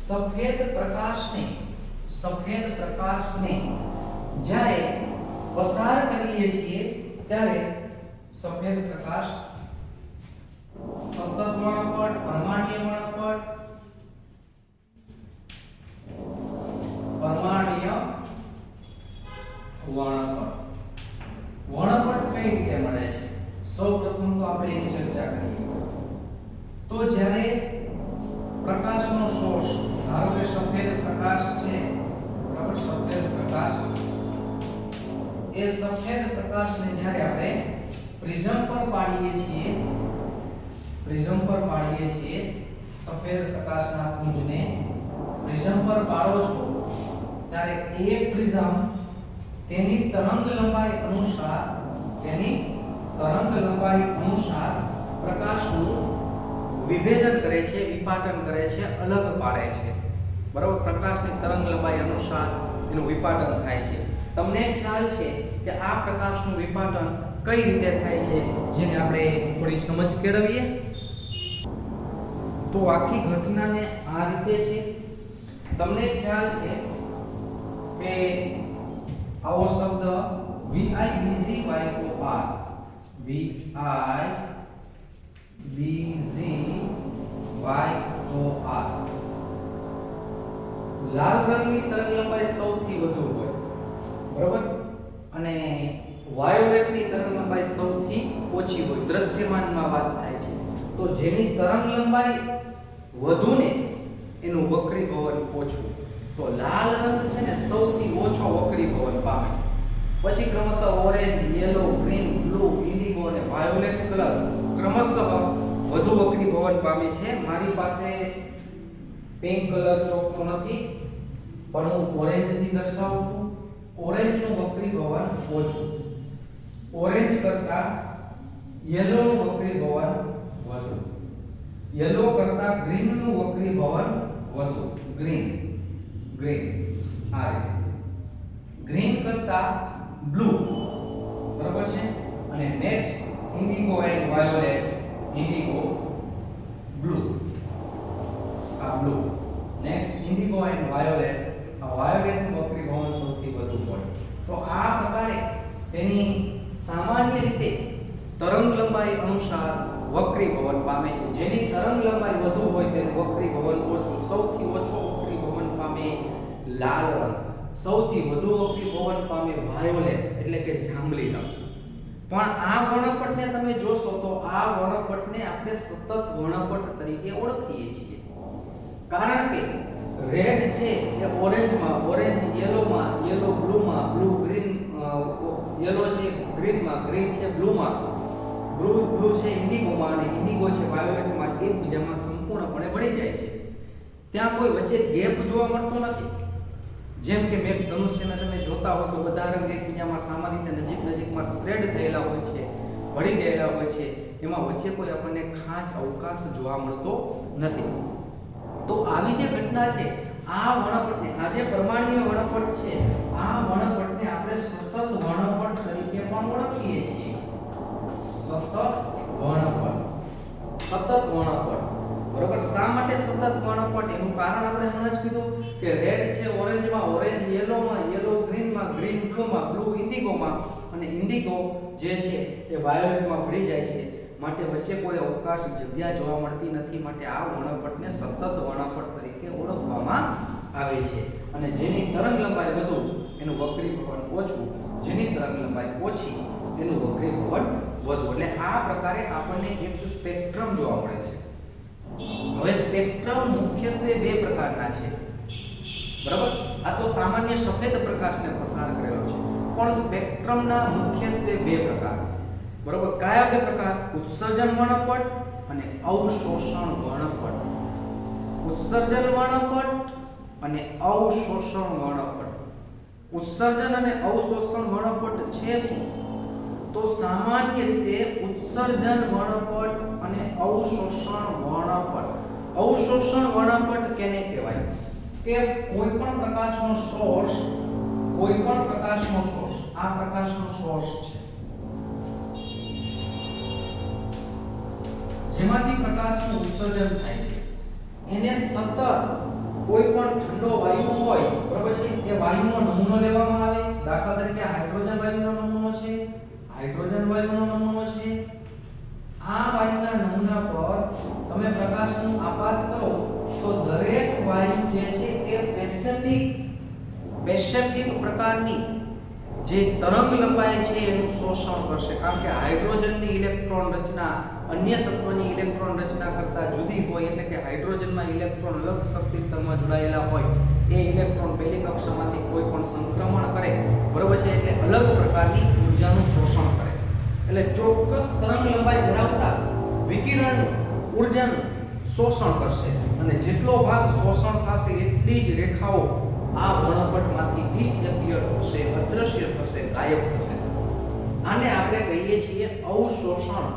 સફેદ પ્રકાશને જ્યારે પસાર કરીએ છીએ ત્યારે સફેદ પ્રકાશ સતત વર્ણપટ પરમાણ્વીય વર્ણપટ વર્ણપટ કઈ રીતે મળે છે સૌપ્રથમ તો આપણે એની ચર્ચા કરીએ તો જ્યારે પ્રકાશનો સોર્સ ધારો કે સફેદ પ્રકાશ છે બરાબર સફેદ પ્રકાશ એ સફેદ પ્રકાશને જ્યારે આપણે પ્રિઝમ પર પાડીએ છીએ સફેદ પ્રકાશના પુંજને પ્રિઝમ પર પાડો છો ત્યારે એ પ્રિઝમ તેની તરંગ લંબાઈ અનુસાર પ્રકાશનું વિભેદન કરે છે, વિપાટન કરે છે, અલગ પાડે છે. બરાબર, પ્રકાશની તરંગ લંબાઈ અનુસાર એનું વિપાટન થાય છે. તમને ખ્યાલ છે કે આ પ્રકાશનું વિપાટન કઈ રીતે થાય છે, જેને આપણે થોડી સમજ કેળવીએ. તો આખી ઘટનાને આ રીતે છે. તમને ખ્યાલ છે કે આવો શબ્દ VIBZYOR લાલ રંગની તરંગ લંબાઈ સૌથી વધુ હોય, બરાબર, અને વાયોલેટની તરંગ લંબાઈ સૌથી ઓછી હોય. દ્રશ્યમાનમાં વાત થાય છે. તો જેની તરંગ લંબાઈ વધુ ને એનું વક્રીભવન ઓછું. તો લાલ રંગ છે ને સૌથી ઓછો વક્રીભવન પામે. પછી ક્રમશઃ orange, yellow, green, blue, Indigo અને વાયોલેટ કલર ક્રમશઃ વધુ વક્રીભવન પામે છે. મારી પાસે પિંક કલર ચોકતો નથી, પણ હું ઓરેન્જ થી દર્શાવું છું. ઓરેન્જ નું વક્રીભવન ઓછું, ઓરેન્જ કરતા યેલો નું વક્રીભવન વધુ, યેલો કરતા ગ્રીન નું વક્રીભવન વધુ. ગ્રીન આ રીતે, ગ્રીન કરતા બ્લુ, બરાબર છે. અને next indigo and violet. Indigo, blue, આ blue. Next indigo and violet. આ વાયોલેટ નું વક્રીભવન સૌથી વધુ હોય. તો આ પ્રકારે તેની સામાન્ય રીતે તરંગ લંબાઈ અનુસાર વક્રીભવન પામે છે. જેની તરંગ લંબાઈ વધુ હોય તેનું વક્રીભવન ઓછું. સૌથી ઓછો વક્રીભવન પામે લાલ રંગ, સૌથી વધુ વક્રીભવન પામે વાયોલેટ એટલે કે જાંબલી રંગ. પણ આ વર્ણપટને તમે જોશો તો આ વર્ણપટને આપણે સતત વર્ણપટ તરીકે ઓળખીએ છીએ. કારણ કે રેડ છે એ ઓરેન્જમાં, ઓરેન્જ યેલોમાં, યેલો બ્લુમાં, બ્લુ ગ્રીન, યેલો છે ગ્રીનમાં, ગ્રીન છે બ્લુમાં, બ્લુ છે ઇન્ડિગોમાં અને ઇન્ડિગો છે વાયોલેટમાં એકબીજામાં સંપૂર્ણપણે ભળી જાય છે. ત્યાં કોઈ વચ્ચે ગેપ જોવા મળતો નથી. જેમ કે મેઘ ધનુષ્યને તમે જોતા હો તો બધા રંગ એકબીજામાં સામાન્ય રીતે નજીકમાં સ્પ્રેડ થયેલા હોય છે, ભળી ગયેલા હોય છે. એમાં વચ્ચે કોઈ આપણને ખાંચ અવકાશ જોવા મળતો નથી. તો આવી જે ઘટના છે, આ વર્ણપટને, આ જે પરમાણ્વીય વર્ણપટ છે, આ વર્ણપટને આપણે સતત વર્ણપટ તરીકે પણ ઓળખીએ છીએ. સતત વર્ણપટ. બરોબર. શા માટે સતત વર્ણપટ? એનું કારણ આપણે હમણાં જ કીધું કે રેડ છે ઓરેન્જમાં, ઓરેન્જ યેલોમાં, યેલો ગ્રીનમાં, ગ્રીન બ્લુમાં, બ્લુ ઇન્ડિગોમાં અને ઇન્ડિગો જે છે એ વાયોલેટમાં ભળી જાય છે. માટે વચ્ચે કોઈ અવકાશ જગ્યા જોવા મળતી નથી. માટે આ વર્ણપટને સતત વર્ણપટ તરીકે ઓળખવામાં આવે છે. અને જેની તરંગ લંબાઈ વધુ એનું વક્રીભવન ઓછું, જેની તરંગ લંબાઈ ઓછી એનું વક્રીભવન વધુ. એટલે આ પ્રકારે આપણને એક સ્પેક્ટ્રમ જોવા મળે છે. હવે સ્પેક્ટ્રમ મુખ્યત્વે બે પ્રકારના છે, બરાબર. આ તો સામાન્ય સફેદ પ્રકાશને પસાર કરેલો છે, પણ સ્પેક્ટ્રમના મુખ્યત્વે બે પ્રકાર, બરાબર. કયા બે પ્રકાર? ઉત્સર્જન વર્ણપટ અને અવશોષણ વર્ણપટ. ઉત્સર્જન વર્ણપટ અને અવશોષણ વર્ણપટ. ઉત્સર્જન અને અવશોષણ વર્ણપટ છે શું? તો સામાન્ય રીતે ઉત્સર્જન વર્ણપટ અને અવશોષણ વર્ણપટ. અવશોષણ વર્ણપટ કેને કહેવાય? કે કોઈ પણ પ્રકાશનો સોર્સ, આ પ્રકાશનો સોર્સ છે, જેમાંથી પ્રકાશનું ઉત્સર્જન થાય છે, એને સતત કોઈ પણ ઠંડો વાયુ હોય, બરાબર છે, એ વાયુનો નમૂનો લેવામાં આવે. દાખલા તરીકે હાઇડ્રોજન વાયુનો નમૂનો છે, આ વાયુના નમૂના પર તમે પ્રકાશનું આપાત કરો તો દરેક વાયુ જે છે એ પેસિફિક પ્રકારની જે તરંગ લંબાઈ છે એનું શોષણ કરશે. કારણ કે હાઇડ્રોજનની ઇલેક્ટ્રોન રચના અન્ય તત્વની ઇલેક્ટ્રોન રચના કરતા જુદી હોય. એટલે કે હાઇડ્રોજનમાં ઇલેક્ટ્રોન અલગ શક્તિ સ્તરમાં જોડાયેલા હોય. એ ઇલેક્ટ્રોન પહેલી કક્ષામાંથી કોઈ પણ સંક્રમણ કરે, બરાબર છે, એટલે અલગ પ્રકારની ઊર્જાનું શોષણ કરે. એટલે ચોક્કસ તરંગ લંબાઈ ધરાવતા વિકિરણનું ઊર્જાનું શોષણ કરશે અને જેટલો ભાગ શોષણ થશે એટલી જ રેખાઓ આ વર્ણપટમાંથી ડિસએપિયર થશે, અદૃશ્ય થશે, ગાયબ થશે. આને આપણે કહીએ છીએ અવશોષણ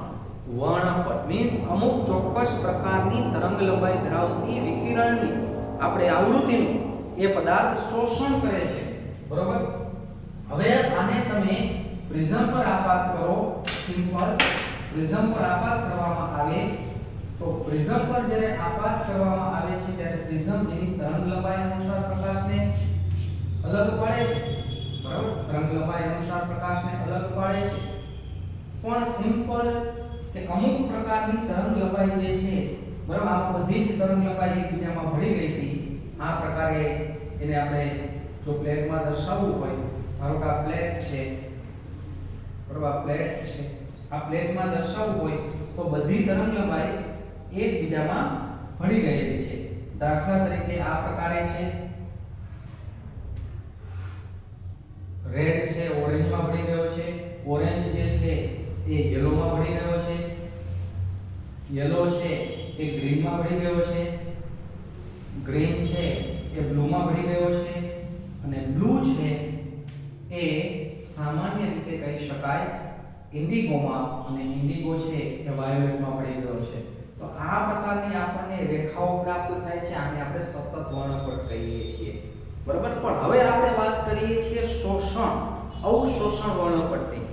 વર્ણપટ. મીન્સ અમુક ચોક્કસ પ્રકારની તરંગ લંબાઈ ધરાવતી વિકિરણની આપણે આવૃત્તિનું એ પદાર્થ શોષણ કરે છે. બરોબર. હવે આને તમે પ્રિઝમ પર આપાત કરો. સિમ્પલ પ્રિઝમ પર આપાત કરવામાં આવે તો પ્રિઝમ પર જ્યારે આપાત કરવામાં આવે છે ત્યારે પ્રિઝમ તેની તરંગ લંબાઈ અનુસાર પ્રકાશને અલગ પાડે છે. બરાબર. તરંગ લંબાઈ અનુસાર પ્રકાશને અલગ પાડે છે. પણ સિમ્પલ કે અમુક પ્રકારની તરંગ લંબાઈ જે છે, બરાબર, આ બધી જ તરંગ લંબાઈ એકબીજામાં ભળી ગઈ હતી. આ પ્રકારે એને આપણે જો પ્લેટમાં દર્શાવવું હોય, ધારો કે આ પ્લેટ છે, બરાબર, આ પ્લેટ છે, આ પ્લેટમાં દર્શાવવું હોય તો બધી તરંગ લંબાઈ એકબીજામાં ભળી ગયેલી છે. દાખલા તરીકે આ પ્રકારે છે, રેડ છે ઓરેન્જમાં ભળી ગયો છે, ઓરેન્જ જે છે એ યલોમાં ભળી ગયો છે, યલો છે એ ગ્રીનમાં ભળી ગયો છે, ગ્રીન છે એ બ્લુમાં ભળી ગયો છે, અને બ્લુ છે એ સામાન્ય રીતે કહી શકાય ઇન્ડિગોમાં, અને ઇન્ડિગો છે એ વાયોલેટમાં ભળી ગયો છે. તો આ પ્રકારની આપણને રેખાઓ પ્રાપ્ત થાય છે. આને આપણે સતત વર્ણપટ કહીએ છીએ. બરાબર. પણ હવે આપણે વાત કરીએ છીએ શોષણ, અવશોષણ વર્ણપટની.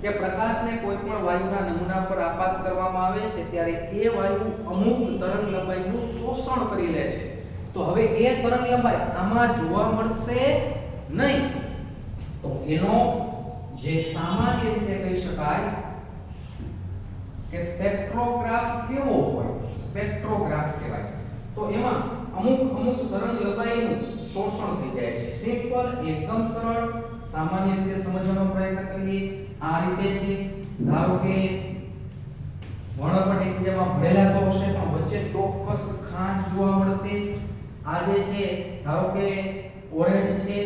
કે પ્રકાશને કોઈ પણ વાયુના નમૂના પર આપાત કરવામાં આવે છે ત્યારે એ વાયુ અમુક તરંગ લંબાઈનું શોષણ કરી લે છે. તો હવે એ તરંગ લંબાઈ આમાં જોવા મળશે નહીં. તો એનો જે સામાન્ય રીતે કહી શકાય કે સ્પેક્ટ્રોગ્રાફ કેવો હોય, સ્પેક્ટ્રોગ્રાફ કહેવાય. તો એમાં અમુક તરંગ લંબાઈનું શોષણ થઈ જાય છે. સિમ્પલ, એકદમ સરળ, સામાન્ય રીતે સમજવાનો પ્રયત્ન કરીએ. આ રીતે છે, ધારો કે વર્ણપટ એકબીજામાં ભળેલા તો હશે પણ વચ્ચે ચોક્કસ ખાંચ જોવા મળશે. આ જે છે, ધારો કે ઓરેન્જ છે,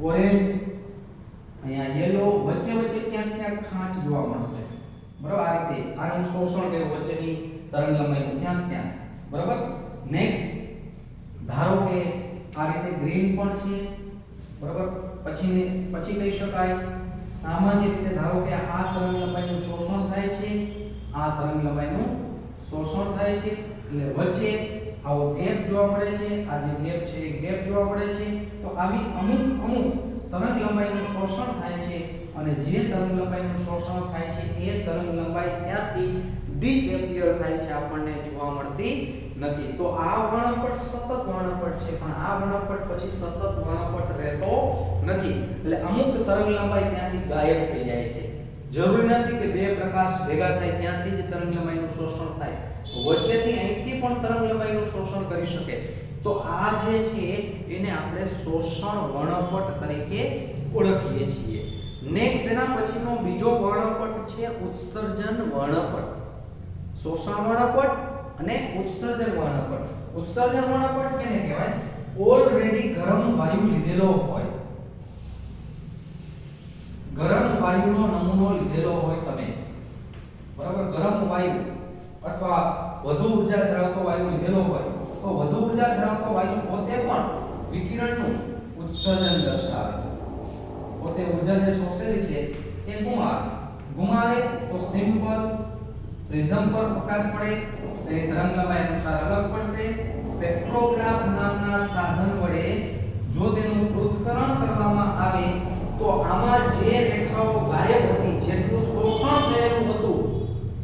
ઓરેન્જ, અહીંયા યેલો, વચ્ચે ક્યાંક ખાંચ જોવા મળશે. બરાબર. આ રીતે આનું શોષણ કર્યું વચ્ચેની તરંગ લંબાઈનું ક્યાંક. બરાબર. નેક્સ્ટ ધારો કે આ રીતે ગ્રીન પણ છે. બરાબર. પછી કહી શકાય સામાન્ય રીતે ધારો કે આ તરંગ લંબાઈનું શોષણ થાય છે, આ તરંગ લંબાઈનું શોષણ થાય છે, એટલે વચ્ચે આવો ગેપ જોવા મળે છે. આ જે ગેપ છે એ ગેપ જોવા મળે છે. તો આવી અમુક તરંગ લંબાઈનું શોષણ થાય છે, અને જે તરંગ લંબાઈનું શોષણ થાય છે એ તરંગ લંબાઈ ત્યાંથી ડિસએપિયર થાય છે, આપણને જોવા મળતી નથી. તો આ વર્ણપટ સતત વર્ણપટ છે, પણ આ વર્ણપટ પછી સતત વર્ણપટ રહેતો નથી. એટલે અમુક તરંગ લંબાઈ ત્યાંથી ગાયબ થઈ જાય છે. જરૂરી નથી કે બે પ્રકાશ ભેગા થાય ત્યાંથી જ તરંગ લંબાઈનું શોષણ થાય. વચ્ચેથી અહીંથી પણ તરંગ લંબાઈનું શોષણ કરી શકે. તો આ જે છે એને આપણે શોષણ વર્ણપટ તરીકે ઓળખીએ છીએ. નેક્સ્ટ એના પછીનો બીજો વર્ણપટ છે ઉત્સર્જન વર્ણપટ. શોષણ વર્ણપટ અને ઉત્સર્જન વર્ણપટ. ઉત્સર્જન વર્ણપટ કેને કહેવાય? ઓલરેડી ગરમ વાયુ લીધેલો હોય, ગરમ વાયુનો નમૂનો લીધેલો હોય તમે, બરાબર, ગરમ વાયુ અથવા વધુ ઊર્જા ધરાવતો વાયુ લીધેલો હોય તો વધુ ઊર્જા ધરાવતો વાયુ પોતે પણ વિકિરણનું ઉત્સર્જન દર્શાવે. પોતે ઊર્જા જે શોષેલી છે એ ગુમાવે તો સિમ્પલ પ્રિઝમ પર પ્રકાશ પડે, તેની તરંગ લંબાઈ અનુસાર અલગ પડશે. સ્પેક્ટ્રોગ્રાફ નામના સાધન વડે જો તેનું પૃથ્થકરણ કરવામાં આવે તો આમાં જે રેખાઓ ગાયબ હતી, જેટલું શોષણ થયેલું હતું,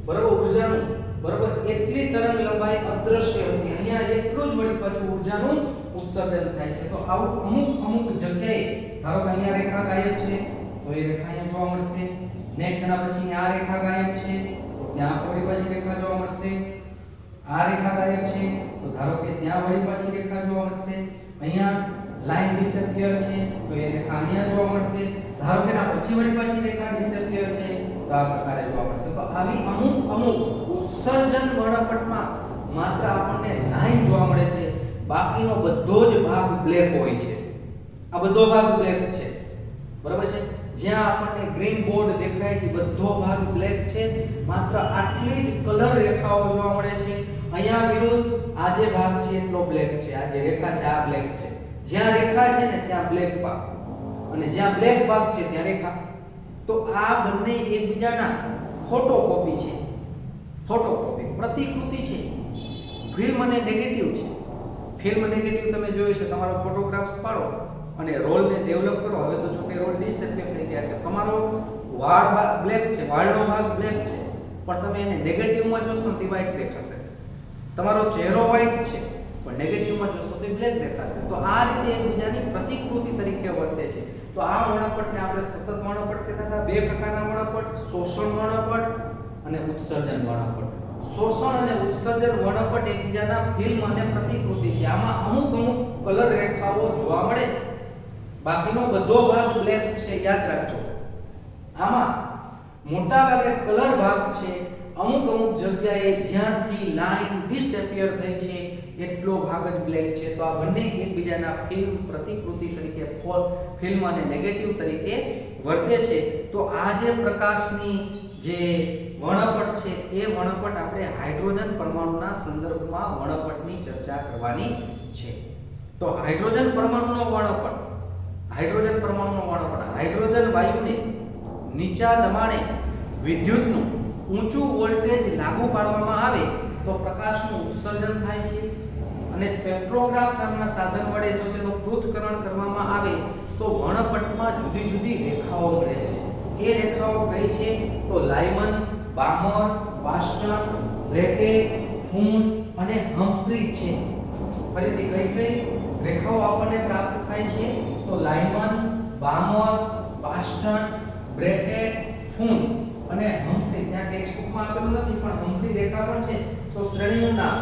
બરાબર, ઊર્જાનું, બરાબર, એટલી તરંગ લંબાઈ અદૃશ્ય હતી. અહીંયા એટલું જ વળી પાછું ઊર્જાનું ઉત્સર્જન થાય છે. તો આવું અમુક જગ્યાએ ધારો કે અહીંયા રેખા ગાયબ છે તો એ રેખા અહીંયા જોવા મળશે. નેક્સ્ટ એના પછી આ રેખા ગાયબ છે તો ત્યાં વળી પાછી રેખા જોવા મળશે. આ રેખા ગાયબ છે તો ધારો કે ત્યાં વળી પાછી રેખા જોવા મળશે. અહીંયા લાઈન ડિસએપિયર છે તો એ રેખા અહીંયા જોવા મળશે. ધારો કે ના પછી વળી પાછી રેખા ડિસએપિયર છે તો આ પ્રકારે જોવા મળશે. તો આવી અમુક ઉત્સર્જન વર્ણપટમાં માત્ર આપણને લાઈન જોવા મળે છે, બાકીનો બધો જ ભાગ બ્લેક હોય છે. આ બધો ભાગ બ્લેક છે, બરાબર છે. જ્યાં આપણને ગ્રીન બોર્ડ દેખાય છે બધો ભાગ બ્લેક છે, માત્ર આટલી જ કલર રેખાઓ જોવા મળે છે. અહીંયા વિરુદ્ધ આ જે ભાગ છે એટલો બ્લેક છે, આ જે રેખા છે આ બ્લેક છે. જ્યાં રેખા છે ને ત્યાં બ્લેક ભાગ અને જ્યાં બ્લેક ભાગ છે ત્યાં રેખા. તો આ બંને એકબીજાના ફોટોકોપી છે. ફોટોકોપી પ્રતિકૃતિ છે. ફિલ્મ અને નેગેટિવ છે. ફિલ્મ નેગેટિવ તમે જોયું છે, તમારો ફોટોગ્રાફ્સ પાડો અને રોલને ડેવલપ કરો. હવે તો જો કે રોલ ડિસએક્ટિવ થઈ ગયા છે. તમારો વાળ બ્લેક છે, વાળનો ભાગ બ્લેક છે, પણ તમે એને નેગેટિવમાં જોશો તો વ્હાઈટ દેખાશે. તમારો ચહેરો વ્હાઈટ છે પણ નેગેટિવમાં જોશો તો બ્લેક દેખાશે. તો આ રીતે એકબીજાની પ્રતિકૃતિ તરીકે વર્તે છે. તો આ વર્ણપટને આપણે સતત વર્ણપટ કહેતા હતા. બે પ્રકારના વર્ણપટ, શોષણ વર્ણપટ અને ઉત્સર્જન વર્ણપટ. શોષણ અને ઉત્સર્જન વર્ણપટ એકબીજાના ફિલ્મ અને પ્રતિકૃતિ છે. આમાં અમુક કલર રેખાઓ જોવા મળે, બાકીનો બધો ભાગ બ્લેક છે, યાદ રાખજો. આમાં મોટા ભાગે કલર ભાગ છે. અમુક જગ્યાએ જ્યાંથી લાઈન ડિસએપિયર થઈ છે એટલો ભાગ જ બ્લેક છે. તો આ બંને એકબીજાના ફિલ્મ પ્રતિકૃતિ તરીકે ફિલ્મ અને નેગેટિવ તરીકે વર્તે છે. તો આ જે પ્રકાશની જે વર્ણપટ છે એ વર્ણપટ આપણે હાઇડ્રોજન પરમાણુના સંદર્ભમાં વર્ણપટની ચર્ચા કરવાની છે. તો હાઇડ્રોજન પરમાણુનો વર્ણપટ, હાઇડ્રોજન વાયુને નીચા દબાણે વિદ્યુતનું ઊંચું વોલ્ટેજ લાગુ પાડવામાં આવે તો પ્રકાશનું ઉત્સર્જન થાય છે. અને સ્પેક્ટ્રોગ્રાફ નામના સાધન વડે જો તેનું પૃથ્થકરણ કરવામાં આવે તો વર્ણપટમાં જુદી જુદી રેખાઓ મળે છે. એ રેખાઓ કઈ છે? તો લાયમન, બામર, પાસ્ટન, બ્રેકેટ, ફૂન અને હમ્ફ્રી છે. ફરીથી કઈ રેખાઓ આપણને પ્રાપ્ત થાય છે? તો લાયમન, બામર, પાસ્ટન, બ્રેકેટ, ફૂન અને હમ્ફ્રી. ત્યાં ટેક્સ્ટ બુકમાં આપેલું નથી પણ હમ્ફ્રી રેખા પણ છે. તો શ્રેણીનું નામ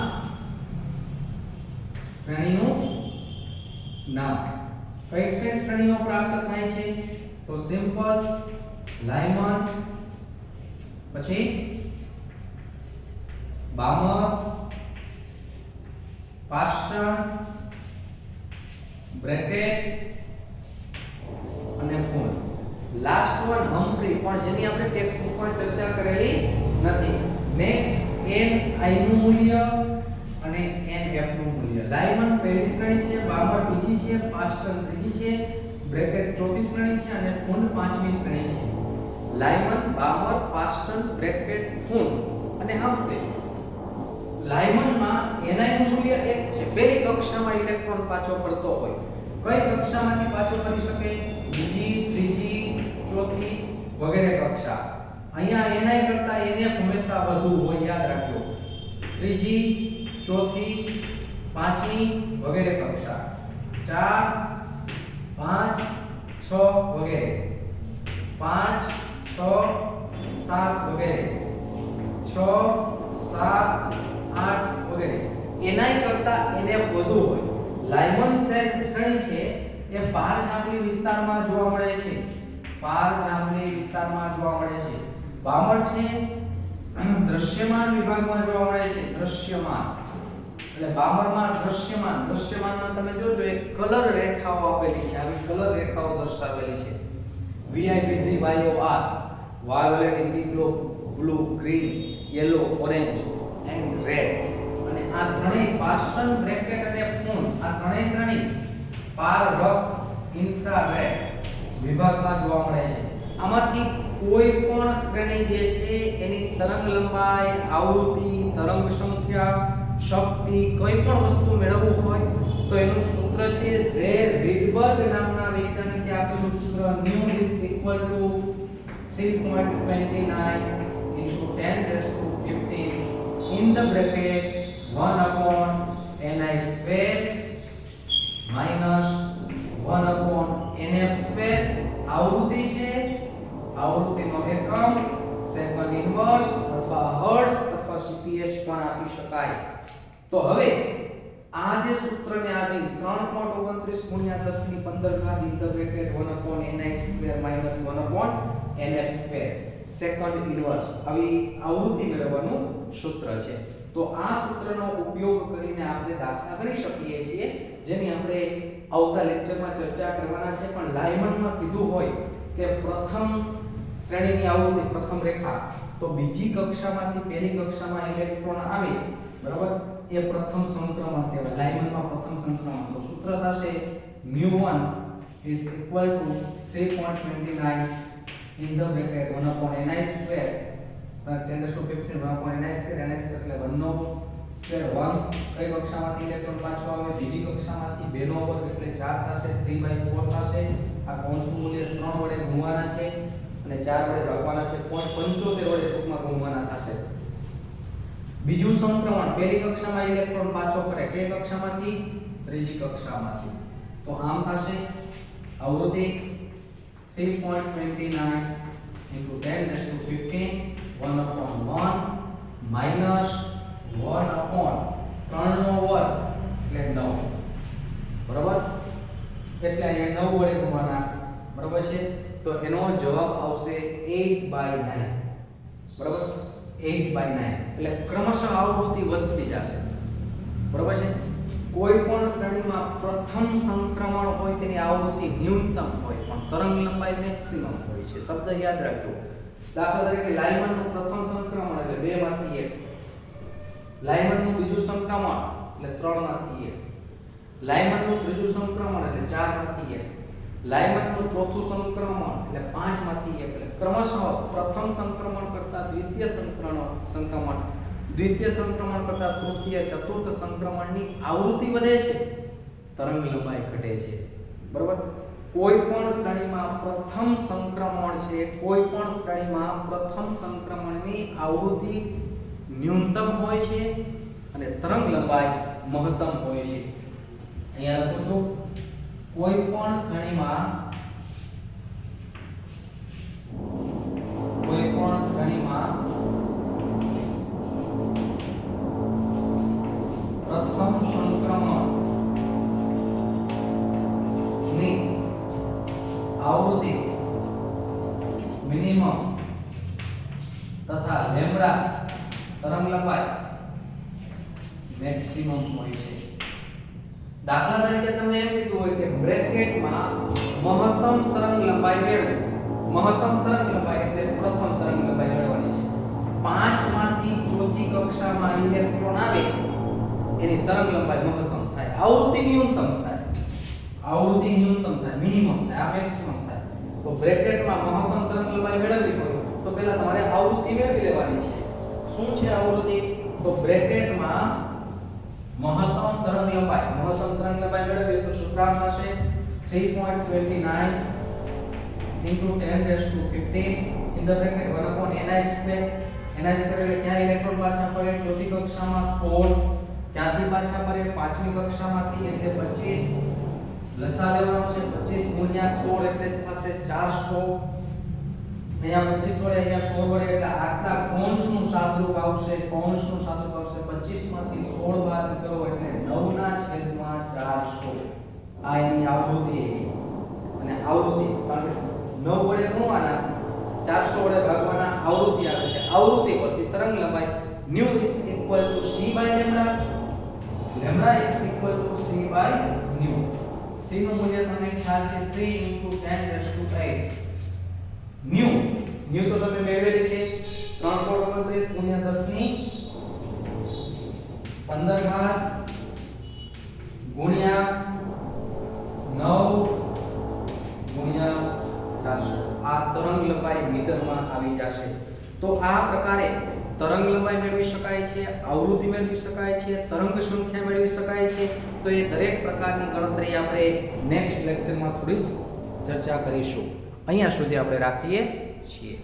કઈ શ્રેણીઓ પ્રાપ્ત થાય છે? તો સિમ્પલ, લાયમન, પછી બામર, પાસ્ટન, બ્રેકેટ અને ફૂન. લાસ્ટ વન હમ્ફ્રી, પણ જેની આપણે ટેક્સ્ટ બુકમાં ચર્ચા કરેલી નથી. નેક્સ્ટ n I નું મૂલ્ય અને n f નું મૂલ્ય. લાયમન પહેલી શ્રેણી છે, બામર બીજી છે, પાસ્ટન ત્રીજી છે, બ્રેકેટ ચોથી શ્રેણી છે અને ફૂન પાંચમી શ્રેણી છે. લાયમન, બામર, પાસ્ટન, બ્રેકેટ, ફૂન અને હમ્ફ્રી. લાયમનમાં ni નું મૂલ્ય 1 છે. પહેલી કક્ષામાં ઇલેક્ટ્રોન પાછો ફરતો હોય. કઈ કક્ષામાંથી પાછો ફરી શકે? બીજી, ત્રીજી, ચોથી વગેરે કક્ષા. અહીંયા ni કરતા nf હંમેશા વધુ હોય, યાદ રાખજો. ત્રીજી, ચોથી, પાંચમી વગેરે કક્ષા. 4, 5, 6 વગેરે. 5, 6, 7 વગેરે. 6, 7, 8 વગેરે. ni કરતા nf વધુ હોય. લાયમન શ્રેણી છે એ પારજાંબલી વિસ્તારમાં જોવા મળે છે. પારજાંબલી વિસ્તારમાં જોવા મળે છે. બામર છે દ્રશ્યમાન વિભાગમાં જોવા મળે છે. દ્રશ્યમાન એટલે બામરમાં દ્રશ્યમાનમાં તમે જોજો એક કલર રેખાઓ આપેલી છે. આવી કલર રેખાઓ દર્શાવેલી છે. VIVZYOR, violet, indigo, blue, green, yellow, orange and red. અને આ ત્રણેય પાસ્ટન, બ્રેકેટ અને ફૂન, આ ત્રણેય શ્રેણી પારરક ઇન્ફ્રારેડ વિભાગમાં જોવા મળે છે. આમાંથી કોઈ પણ શ્રેણી જે છે એની તરંગ લંબાઈ, આવૃત્તિ, તરંગ સંખ્યા, શક્તિ કોઈ પણ વસ્તુ મેળવવું હોય તો એનું સૂત્ર છે Z રીડબર્ગ નામના વૈજ્ઞાનિકે આપેલું સૂત્ર nu is equal to 3.29 into 10⁻15 in the bracket 1 upon ni square minus 1 upon nf square. આવૃત્તિ છે, આવૃત્તિનો એકમ સેકન્ડ ઇન્વર્સ અથવા હર્ટ્ઝ અથવા cps પણ આપી શકાય. તો હવે આ જે સૂત્રને આધીન 3.29 × 10⁻15 in the bracket 1 upon ni square minus 1 upon nf square second inverse આવી આવૃત્તિ મેળવવાનું સૂત્ર છે. તો આ સૂત્રનો ઉપયોગ કરીને આપણે દાખલા ગણી શકીએ છીએ, જેની આપણે આવતા લેક્ચરમાં ચર્ચા કરવાના છે. પણ લાયમનમાં કીધું હોય કે પ્રથમ શ્રેણીની આવૃત્તિ, પ્રથમ રેખા, તો બીજી કક્ષામાંથી પહેલી કક્ષામાં ઇલેક્ટ્રોન આવે, બરાબર, એ પ્રથમ સંક્રમણ કહેવાય. લાયમનમાં પ્રથમ સંક્રમણ. તો સૂત્ર થશે mu1 is equal to 3.29 in the bracket 1 upon ni square 10 to 15 1 upon ni square એટલે 1 નો સ્ક્વેર 1 કઈ કક્ષામાંથી ઇલેક્ટ્રોન પાછો આવે બીજી કક્ષામાંથી 2 નો વર્ગ એટલે 4 થશે 3/4 થશે આ કૌંસનું મૂલ્ય 3 વડે ગુણવાના છે અને 4 વડે ભાગવાના છે 0.75 વડે ટૂંકમાં ગુણવાના થશે બીજું સંક્રમણ પહેલી કક્ષામાં ઇલેક્ટ્રોન પાછો કરે કઈ કક્ષામાંથી ત્રીજી કક્ષામાંથી તો આમ થશે આવૃત્તિ 3.29 into 10 raised to 15 1 upon 1 minus 1 upon 3 નો વર્ગ એટલે 9 બરાબર એટલે અહીંયા 9 વડે ગુણવાના બરાબર છે તો એનો જવાબ આવશે 8/9 બરાબર 8/9 એટલે ક્રમશઃ આવૃત્તિ વધતી જશે બરાબર છે કોઈ પણ શ્રેણીમાં પ્રથમ સંક્રમણ હોય તેની આવૃત્તિ ન્યૂનતમ હોય પણ તરંગ લંબાઈ મેક્સિમમ હોય છે શબ્દ યાદ રાખજો દાખલા તરીકે લાઇમનનું પ્રથમ સંક્રમણ એટલે 2 માંથી 1 લાઇમનનું બીજું સંક્રમણ એટલે 3 માંથી 1 લાઇમનનું ત્રીજું સંક્રમણ એટલે 4 માંથી 1 લાઇમનનું ચોથું સંક્રમણ એટલે 5 માંથી 1 એટલે ક્રમશઃ પ્રથમ સંક્રમણ કરતા દ્વિતીય સંક્રમણ દ્વિતીય સંક્રમણ કરતા તૃતીય ચતુર્થ સંક્રમણની આવૃત્તિ વધે છે તરંગ લંબાઈ ઘટે છે બરાબર કોઈ પણ શ્રેણીમાં પ્રથમ સંક્રમણ છે કોઈ પણ શ્રેણીમાં પ્રથમ સંક્રમણની આવૃત્તિ ન્યૂનતમ હોય છે અને તરંગ લંબાઈ મહત્તમ હોય છે અહીંયા લખું છું કોઈ પણ શ્રેણીમાં પ્રથમ સંક્રમણ ની આવૃત્તિ મિનિમમ તથા લેમ્બડા તરંગ લંબાઈ મેક્સિમમ હોય છે દાખલા તરીકે તમને એમ કીધું હોય કે બ્રેકેટમાં મહત્તમ તરંગ લંબાઈ મેળવો મહત્તમ તરંગ લંબાઈ એટલે પ્રથમ તરંગ લંબાઈ મેળવવાની છે 5 માંથી ચોથી કક્ષામાં ઇલેક્ટ્રોન આવે એની તરંગ લંબાઈ મહત્તમ થાય આવૃત્તિ ન્યૂનતમ થાય મિનિમમ થાય આ મેક્સિમમ થાય તો બ્રેકેટમાં મહત્તમ તરંગ લંબાઈ મેળવવી હોય તો પહેલા તમારે આવૃત્તિ મેળવી લેવાની છે શું છે આવૃત્તિ તો બ્રેકેટમાં મહત્તમ તરંગ લંબાઈ મેળવવી તો સૂત્રાંશ થશે 3.29 into 10 raised to 15 in the bracket 1 upon ni square એટલે ક્યાં ઇલેક્ટ્રોન પાછા પડે ચોથી કક્ષામાં 16 ક્યાંથી પાછા પડે પાંચમી કક્ષામાંથી એટલે 25 લસા લેવાનો છે 25 ગુણ્યા 16 એટલે થશે 400 અહીંયા 25 વડે અહીંયા 16 વડે એટલે આટલા કૌંસનું સાદરૂપ આવશે 25 માંથી 16 બાદ કરો એટલે 9 ના છેદમાં 400 આ એની આવૃત્તિ અને આવૃત્તિ કારણ કે 9 વડે ગુણવાના 400 વડે ભાગવાના આવૃત્તિ આવે છે આવૃત્તિ પરથી તરંગ લંબાઈ nu is equal to c by lambda lambda is equal to c by nu c નું મૂલ્ય તમને ખ્યાલ છે 3 into 10 raised to 8 nu તો તમે મેળવેલી છે 3.29 ગુણ્યા 10 ની 15 ઘાત ગુણ્યા 9 ગુણ્યા 400 આ તરંગ લંબાઈ મીટરમાં આવી જશે તો આ પ્રકારે તરંગ લંબાઈ મેળવી શકાય છે આવૃત્તિ મેળવી શકાય છે તરંગ સંખ્યા મેળવી શકાય છે તો એ દરેક પ્રકારની ગણતરી આપણે નેક્સ્ટ લેક્ચરમાં થોડી ચર્ચા કરીશું અહીંયા સુધી આપણે રાખીએ છીએ